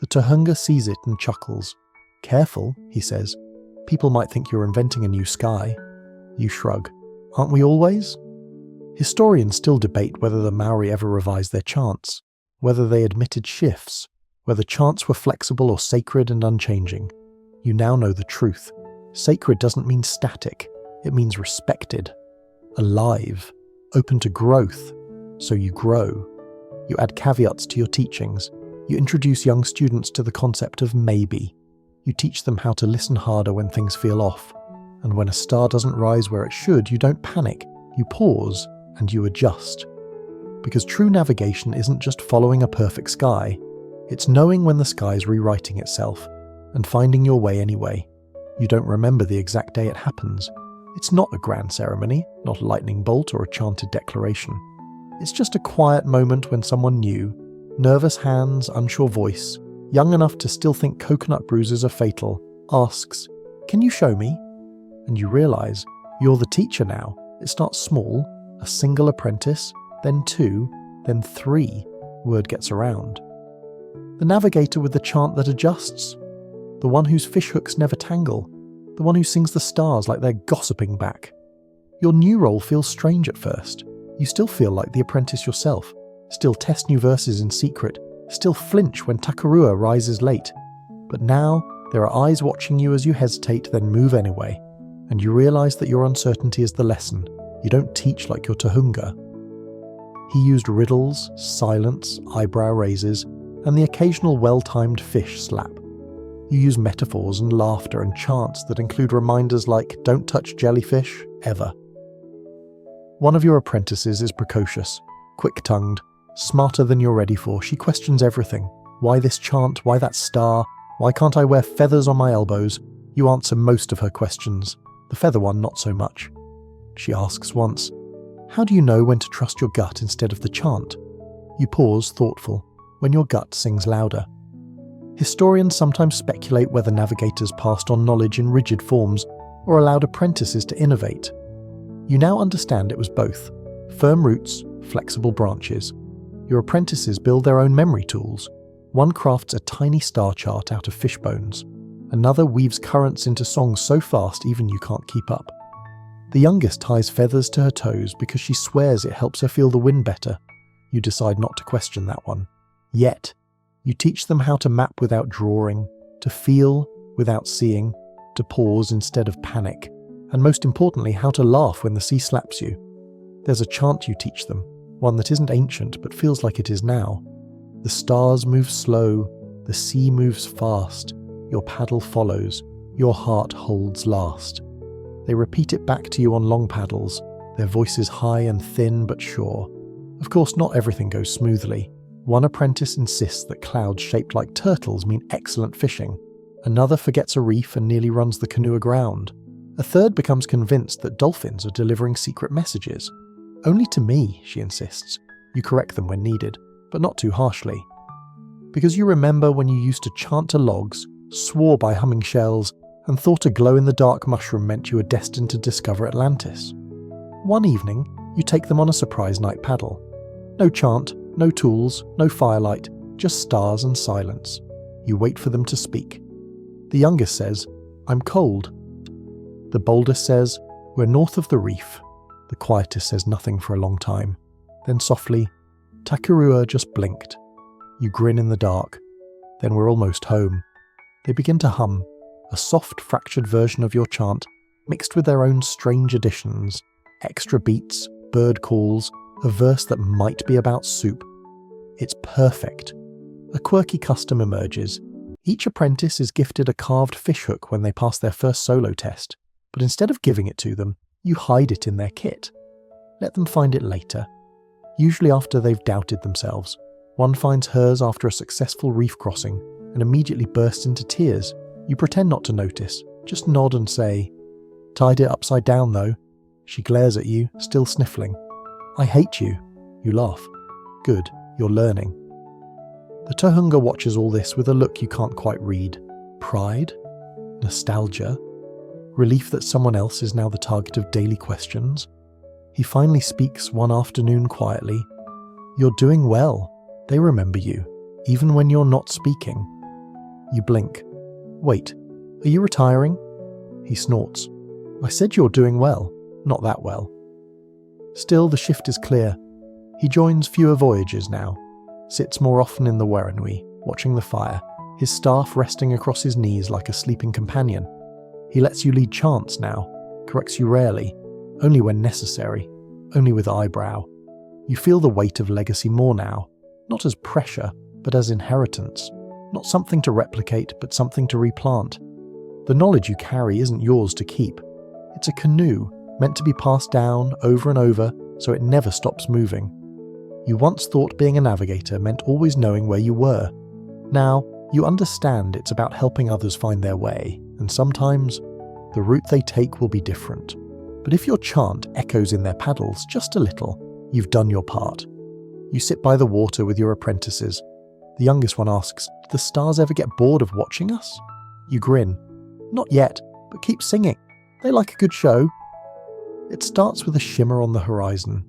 A: The Tohunga sees it and chuckles. Careful, he says. People might think you're inventing a new sky. You shrug. Aren't we always? Historians still debate whether the Maori ever revised their chants. whether they admitted shifts, whether chants were flexible or sacred and unchanging. You now know the truth. Sacred doesn't mean static, it means respected, alive, open to growth, so you grow. You add caveats to your teachings. You introduce young students to the concept of maybe. You teach them how to listen harder when things feel off. And when a star doesn't rise where it should, you don't panic. You pause and you adjust. Because true navigation isn't just following a perfect sky. It's knowing when the sky's rewriting itself and finding your way anyway. You don't remember the exact day it happens. It's not a grand ceremony, not a lightning bolt or a chanted declaration. It's just a quiet moment when someone new, nervous hands, unsure voice, young enough to still think coconut bruises are fatal, asks, "Can you show me?" And you realise you're the teacher now. It starts small, a single apprentice, then 2, then 3, word gets around. The navigator with the chant that adjusts, the one whose fishhooks never tangle, the one who sings the stars like they're gossiping back. Your new role feels strange at first. You still feel like the apprentice yourself, still test new verses in secret, still flinch when Takarua rises late. But now, there are eyes watching you as you hesitate, then move anyway, and you realise that your uncertainty is the lesson. You don't teach like your Tahunga. He used riddles, silence, eyebrow raises, and the occasional well-timed fish slap. You use metaphors and laughter and chants that include reminders like, "Don't touch jellyfish, ever." One of your apprentices is precocious, quick-tongued, smarter than you're ready for. She questions everything. Why this chant? Why that star? Why can't I wear feathers on my elbows? You answer most of her questions. The feather one, not so much. She asks once, "How do you know when to trust your gut instead of the chant?" You pause, thoughtful, when your gut sings louder. Historians sometimes speculate whether navigators passed on knowledge in rigid forms or allowed apprentices to innovate. You now understand it was both. Firm roots, flexible branches. Your apprentices build their own memory tools. One crafts a tiny star chart out of fish bones. Another weaves currents into songs so fast even you can't keep up. The youngest ties feathers to her toes because she swears it helps her feel the wind better. You decide not to question that one. Yet, you teach them how to map without drawing, to feel without seeing, to pause instead of panic, and most importantly, how to laugh when the sea slaps you. There's a chant you teach them, one that isn't ancient but feels like it is now. The stars move slow, the sea moves fast, your paddle follows, your heart holds last. They repeat it back to you on long paddles, their voices high and thin but sure. Of course, not everything goes smoothly. One apprentice insists that clouds shaped like turtles mean excellent fishing. Another forgets a reef and nearly runs the canoe aground. A third becomes convinced that dolphins are delivering secret messages. "Only to me," she insists. You correct them when needed, but not too harshly. Because you remember when you used to chant to logs, swore by humming shells, and thought a glow-in-the-dark mushroom meant you were destined to discover Atlantis. One evening, you take them on a surprise night paddle. No chant, no tools, no firelight, just stars and silence. You wait for them to speak. The youngest says, "I'm cold." The boldest says, "We're north of the reef." The quietest says nothing for a long time. Then softly, "Takarua just blinked." You grin in the dark. Then we're almost home. They begin to hum, a soft, fractured version of your chant, mixed with their own strange additions, extra beats, bird calls, a verse that might be about soup. It's perfect. A quirky custom emerges. Each apprentice is gifted a carved fishhook when they pass their first solo test, but instead of giving it to them, you hide it in their kit. Let them find it later, usually after they've doubted themselves. One finds hers after a successful reef crossing and immediately bursts into tears. You pretend not to notice, just nod and say, "Tied it upside down though." She glares at you, still sniffling. "I hate you." You laugh. Good, you're learning. The Tahunga watches all this with a look you can't quite read. Pride? Nostalgia? Relief that someone else is now the target of daily questions? He finally speaks one afternoon quietly. "You're doing well. They remember you, even when you're not speaking." You blink. "Wait, are you retiring?" He snorts. "I said you're doing well, not that well." Still, the shift is clear. He joins fewer voyages now. sits more often in the Werenui, watching the fire, his staff resting across his knees like a sleeping companion. He lets you lead chants now, corrects you rarely, only when necessary, only with eyebrow. You feel the weight of legacy more now, not as pressure, but as inheritance. Not something to replicate, but something to replant. The knowledge you carry isn't yours to keep. It's a canoe, meant to be passed down over and over, so it never stops moving. You once thought being a navigator meant always knowing where you were. Now, you understand it's about helping others find their way, and sometimes the route they take will be different. But if your chant echoes in their paddles just a little, you've done your part. You sit by the water with your apprentices. The youngest one asks, "Do the stars ever get bored of watching us?" You grin. "Not yet, but keep singing. They like a good show." It starts with a shimmer on the horizon.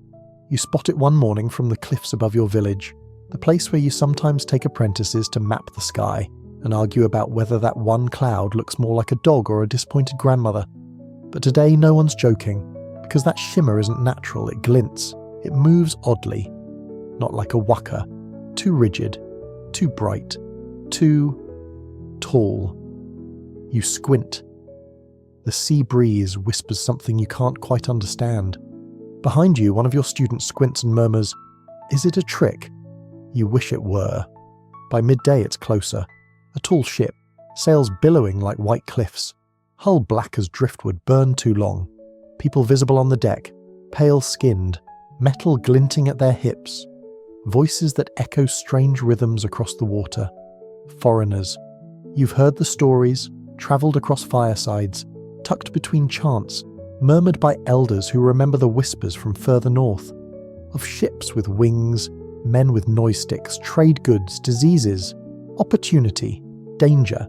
A: You spot it one morning from the cliffs above your village, the place where you sometimes take apprentices to map the sky and argue about whether that one cloud looks more like a dog or a disappointed grandmother. But today no one's joking, because that shimmer isn't natural, it glints, it moves oddly. Not like a waka, too rigid, too bright, too tall. You squint. The sea breeze whispers something you can't quite understand. Behind you, one of your students squints and murmurs, "Is it a trick?" You wish it were. By midday it's closer. A tall ship, sails billowing like white cliffs, hull black as driftwood burned too long, people visible on the deck, pale-skinned, metal glinting at their hips, voices that echo strange rhythms across the water. Foreigners. You've heard the stories, travelled across firesides, tucked between chants, murmured by elders who remember the whispers from further north, of ships with wings, men with noise sticks, trade goods, diseases, opportunity, danger.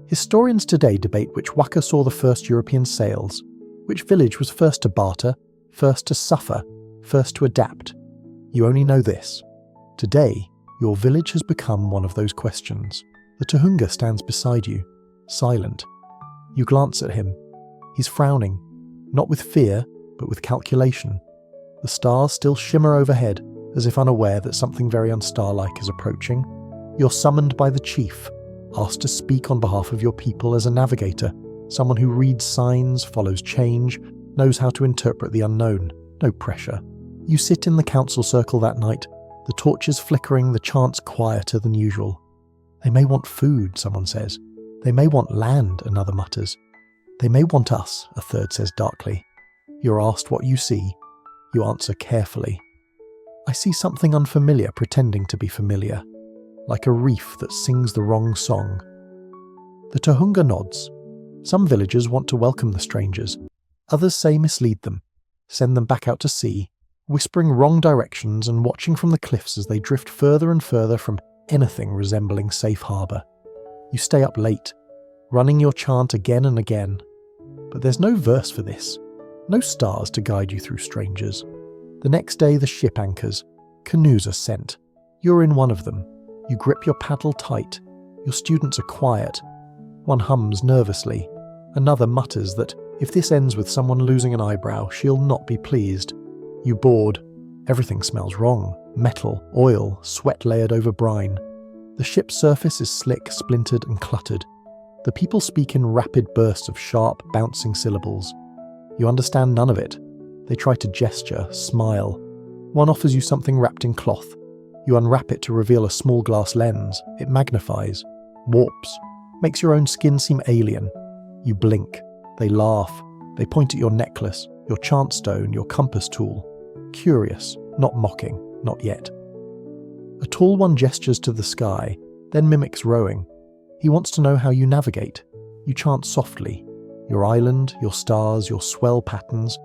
A: Historians today debate which waka saw the first European sails, which village was first to barter, first to suffer, first to adapt. You only know this. Today, your village has become one of those questions. The Tohunga stands beside you, silent. You glance at him. He's frowning, not with fear, but with calculation. The stars still shimmer overhead, as if unaware that something very unstar-like is approaching. You're summoned by the chief, asked to speak on behalf of your people as a navigator, someone who reads signs, follows change, knows how to interpret the unknown. No pressure. You sit in the council circle that night, the torches flickering, the chants quieter than usual. They may want food, someone says. They may want land, another mutters. They may want us, a third says darkly. You're asked what you see. You answer carefully. I see something unfamiliar pretending to be familiar, like a reef that sings the wrong song. The Tohunga nods. Some villagers want to welcome the strangers. Others say mislead them, send them back out to sea, whispering wrong directions and watching from the cliffs as they drift further and further from anything resembling safe harbour. You stay up late, running your chant again and again. But there's no verse for this, no stars to guide you through strangers. The next day the ship anchors, canoes are sent. You're in one of them. You grip your paddle tight. Your students are quiet. One hums nervously. Another mutters that if this ends with someone losing an eyebrow, she'll not be pleased. You board. Everything smells wrong. Metal, oil, sweat layered over brine. The ship's surface is slick, splintered and cluttered. The people speak in rapid bursts of sharp, bouncing syllables. You understand none of it. They try to gesture, smile. One offers you something wrapped in cloth. You unwrap it to reveal a small glass lens. It magnifies, warps, makes your own skin seem alien. You blink. They laugh. They point at your necklace, your chant stone, your compass tool. Curious, not mocking, not yet. A tall one gestures to the sky, then mimics rowing. He wants to know how you navigate. You chant softly. Your island, your stars, your swell patterns.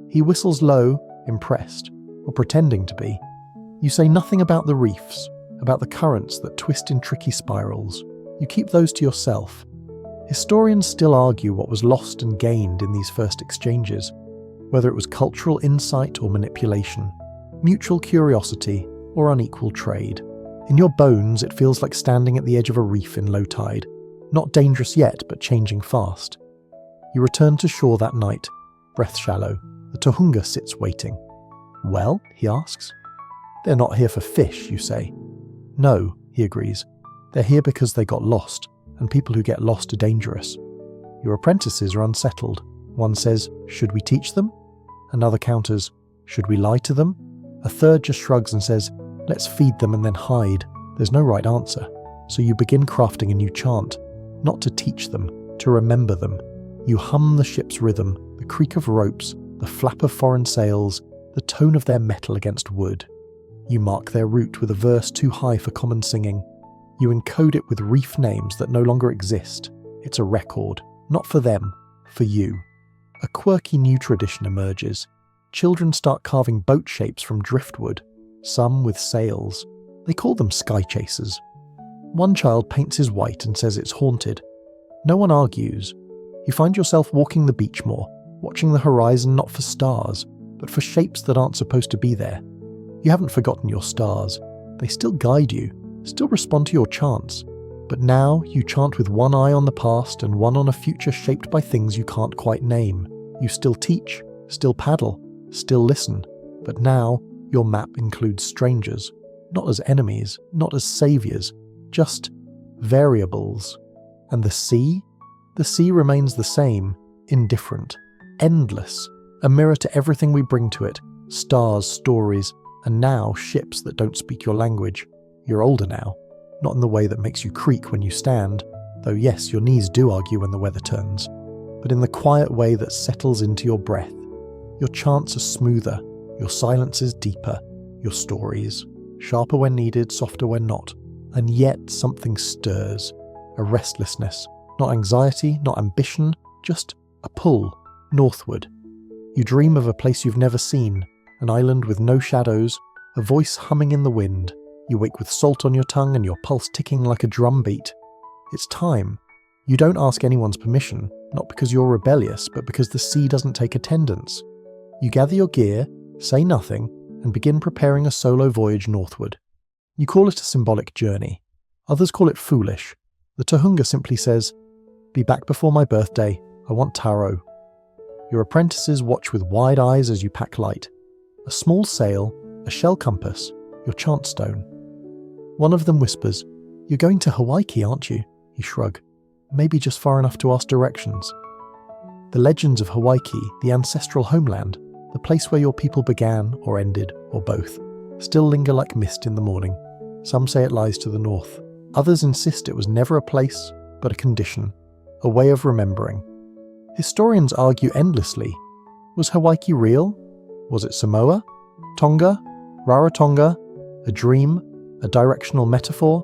A: He whistles low, impressed, or pretending to be. You say nothing about the reefs, about the currents that twist in tricky spirals. You keep those to yourself. Historians still argue what was lost and gained in these first exchanges, whether it was cultural insight or manipulation, mutual curiosity or unequal trade. In your bones, it feels like standing at the edge of a reef in low tide, not dangerous yet, but changing fast. You return to shore that night, breath shallow. The Tohunga sits waiting. Well, he asks. They're not here for fish, you say. No, he agrees. They're here because they got lost, and people who get lost are dangerous. Your apprentices are unsettled. One says, should we teach them? Another counters, should we lie to them? A third just shrugs and says, let's feed them and then hide. There's no right answer. So you begin crafting a new chant, not to teach them, to remember them. You hum the ship's rhythm, the creak of ropes, the flap of foreign sails, the tone of their metal against wood. You mark their route with a verse too high for common singing. You encode it with reef names that no longer exist. It's a record, not for them, for you. A quirky new tradition emerges. Children start carving boat shapes from driftwood, some with sails. They call them sky chasers. One child paints his white and says it's haunted. No one argues. You find yourself walking the beach more, watching the horizon not for stars, but for shapes that aren't supposed to be there. You haven't forgotten your stars. They still guide you, still respond to your chants. But now you chant with one eye on the past and one on a future shaped by things you can't quite name. You still teach, still paddle, still listen. But now your map includes strangers, not as enemies, not as saviors, just variables. And the sea? The sea remains the same, indifferent, endless, a mirror to everything we bring to it, stars, stories, and now ships that don't speak your language. You're older now, not in the way that makes you creak when you stand, though yes, your knees do argue when the weather turns, but in the quiet way that settles into your breath. Your chants are smoother, your silence is deeper, your stories, sharper when needed, softer when not, and yet something stirs, a restlessness, not anxiety, not ambition, just a pull, northward. You dream of a place you've never seen, an island with no shadows, a voice humming in the wind. You wake with salt on your tongue and your pulse ticking like a drum beat. It's time. You don't ask anyone's permission, not because you're rebellious, but because the sea doesn't take attendance. You gather your gear, say nothing, and begin preparing a solo voyage northward. You call it a symbolic journey. Others call it foolish. The Tohunga simply says, be back before my birthday, I want taro. Your apprentices watch with wide eyes as you pack light. A small sail, a shell compass, your chant stone. One of them whispers, you're going to Hawaii, aren't you? You shrug. Maybe just far enough to ask directions. The legends of Hawaii, the ancestral homeland, the place where your people began or ended, or both, still linger like mist in the morning. Some say it lies to the north. Others insist it was never a place, but a condition, a way of remembering. Historians argue endlessly. Was Hawaii real? Was it Samoa? Tonga? Rarotonga? A dream? A directional metaphor?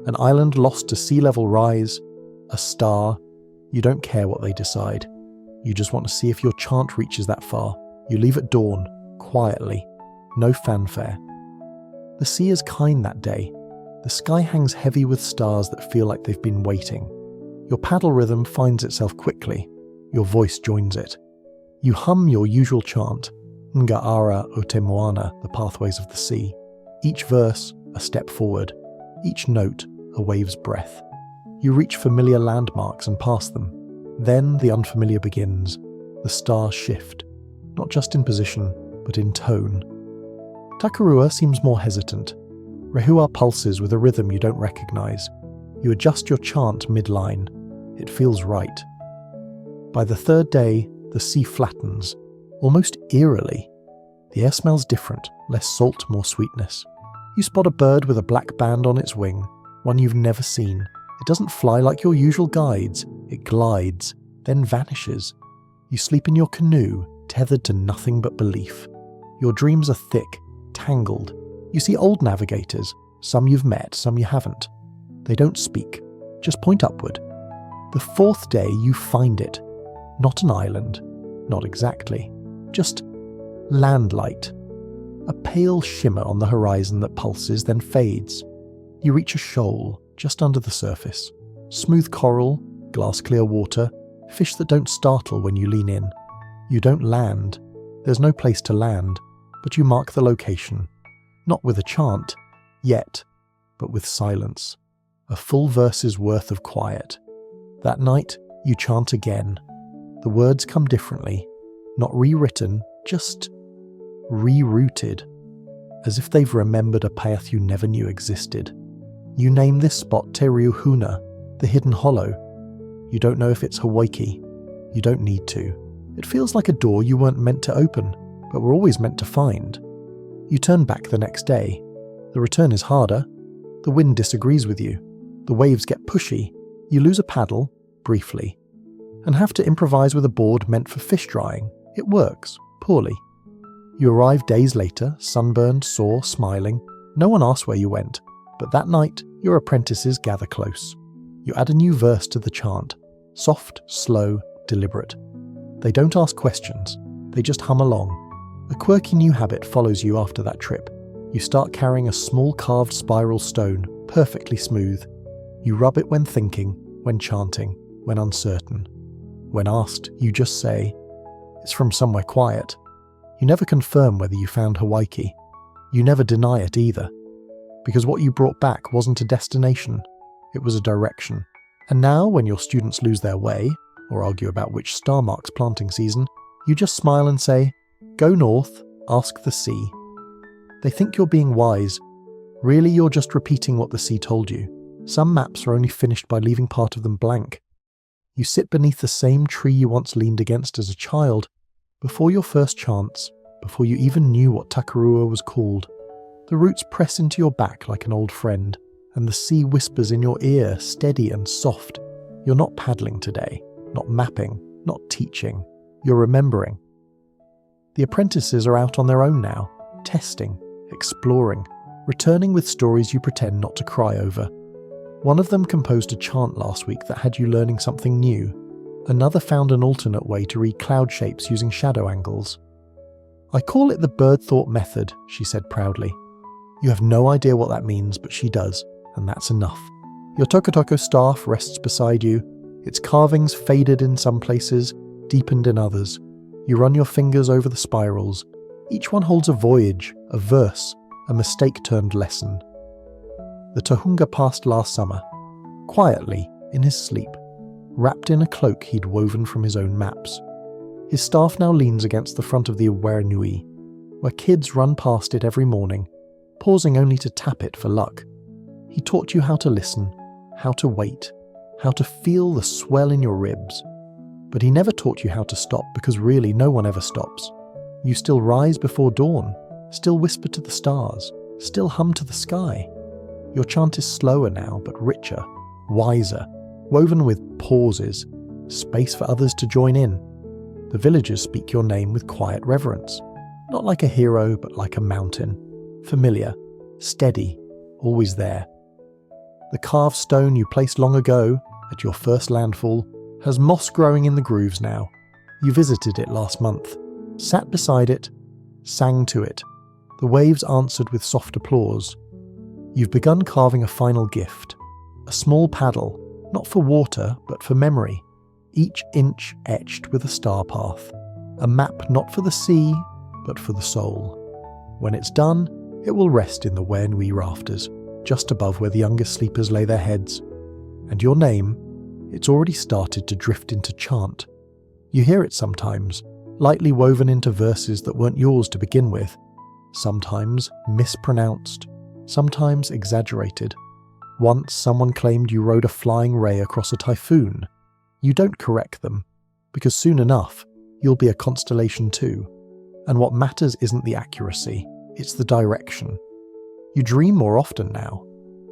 A: An island lost to sea level rise? A star? You don't care what they decide. You just want to see if your chant reaches that far. You leave at dawn, quietly. No fanfare. The sea is kind that day. The sky hangs heavy with stars that feel like they've been waiting. Your paddle rhythm finds itself quickly. Your voice joins it. You hum your usual chant, Nga'ara o te moana, the pathways of the sea. Each verse, a step forward. Each note, a wave's breath. You reach familiar landmarks and pass them. Then the unfamiliar begins. The stars shift, not just in position, but in tone. Takarua seems more hesitant. Rehua pulses with a rhythm you don't recognize. You adjust your chant mid-line. It feels right. By the third day, the sea flattens, almost eerily. The air smells different, less salt, more sweetness. You spot a bird with a black band on its wing, one you've never seen. It doesn't fly like your usual guides, it glides, then vanishes. You sleep in your canoe, tethered to nothing but belief. Your dreams are thick, tangled. You see old navigators, some you've met, some you haven't. They don't speak, just point upward. The fourth day you find it. Not an island, not exactly, just landlight. A pale shimmer on the horizon that pulses, then fades. You reach a shoal, just under the surface. Smooth coral, glass-clear water, fish that don't startle when you lean in. You don't land. There's no place to land, but you mark the location. Not with a chant, yet, but with silence. A full verse's worth of quiet. That night, you chant again. The words come differently, not rewritten, just rerouted, as if they've remembered a path you never knew existed. You name this spot Te Riuhuna, the hidden hollow. You don't know if it's Hawaii. You don't need to. It feels like a door you weren't meant to open, but were always meant to find. You turn back the next day. The return is harder. The wind disagrees with you. The waves get pushy. You lose a paddle, briefly, and have to improvise with a board meant for fish drying. It works, poorly. You arrive days later, sunburned, sore, smiling. No one asks where you went, but that night your apprentices gather close. You add a new verse to the chant, soft, slow, deliberate. They don't ask questions, they just hum along. A quirky new habit follows you after that trip. You start carrying a small carved spiral stone, perfectly smooth. You rub it when thinking, when chanting, when uncertain. When asked, you just say, "It's from somewhere quiet." You never confirm whether you found Hawaii. You never deny it either. Because what you brought back wasn't a destination, it was a direction. And now, when your students lose their way, or argue about which star marks planting season, you just smile and say, "Go north, ask the sea." They think you're being wise. Really, you're just repeating what the sea told you. Some maps are only finished by leaving part of them blank. You sit beneath the same tree you once leaned against as a child, before your first chants, before you even knew what Takarua was called. The roots press into your back like an old friend, and the sea whispers in your ear, steady and soft. You're not paddling today, not mapping, not teaching. You're remembering. The apprentices are out on their own now, testing, exploring, returning with stories you pretend not to cry over. One of them composed a chant last week that had you learning something new. Another found an alternate way to read cloud shapes using shadow angles. "I call it the bird thought method," she said proudly. You have no idea what that means, but she does, and that's enough. Your Tokotoko staff rests beside you, its carvings faded in some places, deepened in others. You run your fingers over the spirals. Each one holds a voyage, a verse, a mistake-turned lesson. The Tohunga passed last summer, quietly, in his sleep, wrapped in a cloak he'd woven from his own maps. His staff now leans against the front of the Awarenui, where kids run past it every morning, pausing only to tap it for luck. He taught you how to listen, how to wait, how to feel the swell in your ribs. But he never taught you how to stop, because really no one ever stops. You still rise before dawn, still whisper to the stars, still hum to the sky. Your chant is slower now, but richer, wiser, woven with pauses, space for others to join in. The villagers speak your name with quiet reverence, not like a hero, but like a mountain, familiar, steady, always there. The carved stone you placed long ago, at your first landfall, has moss growing in the grooves now. You visited it last month, sat beside it, sang to it. The waves answered with soft applause. You've begun carving a final gift, a small paddle, not for water, but for memory, each inch etched with a star path, a map not for the sea, but for the soul. When it's done, it will rest in the Awarenui rafters, just above where the youngest sleepers lay their heads. And your name, it's already started to drift into chant. You hear it sometimes, lightly woven into verses that weren't yours to begin with, sometimes mispronounced, sometimes exaggerated. Once someone claimed you rode a flying ray across a typhoon. You don't correct them, because soon enough, you'll be a constellation too. And what matters isn't the accuracy, it's the direction. You dream more often now.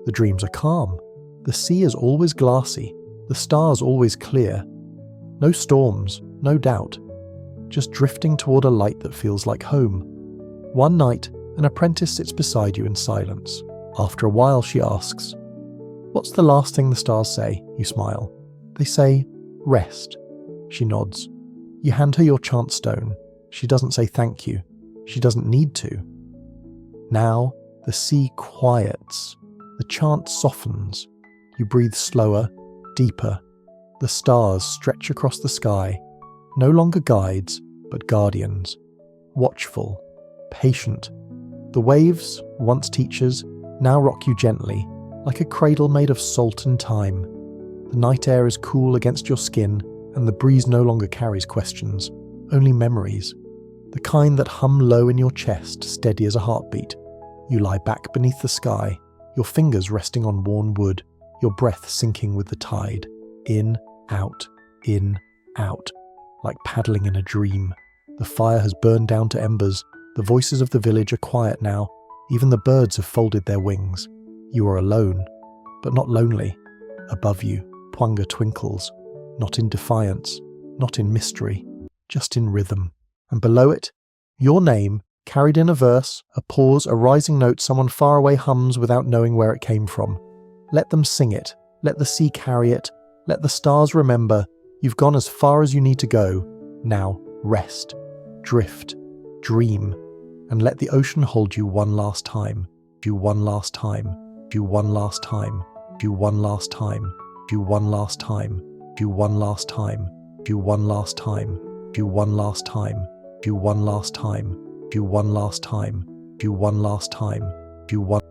A: The dreams are calm. The sea is always glassy, the stars always clear. No storms, no doubt. Just drifting toward a light that feels like home. One night, an apprentice sits beside you in silence. After a while, she asks, "What's the last thing the stars say?" You smile. They say, "Rest." She nods. You hand her your chant stone. She doesn't say thank you. She doesn't need to. Now, the sea quiets. The chant softens. You breathe slower, deeper. The stars stretch across the sky, no longer guides, but guardians. Watchful, patient. The waves, once teachers, now rock you gently, like a cradle made of salt and thyme. The night air is cool against your skin, and the breeze no longer carries questions, only memories. The kind that hum low in your chest, steady as a heartbeat. You lie back beneath the sky, your fingers resting on worn wood, your breath sinking with the tide. In, out, like paddling in a dream. The fire has burned down to embers. The voices of the village are quiet now. Even the birds have folded their wings. You are alone, but not lonely. Above you, Pwanga twinkles, not in defiance, not in mystery, just in rhythm. And below it, your name, carried in a verse, a pause, a rising note someone far away hums without knowing where it came from. Let them sing it. Let the sea carry it. Let the stars remember. You've gone as far as you need to go. Now, rest, drift, dream, and let the ocean hold you one last time. You one last time. You one last time. You one last time. You one last time. You one last time. You one last time. You one last time. You one last time. You one last time. You one last time. You one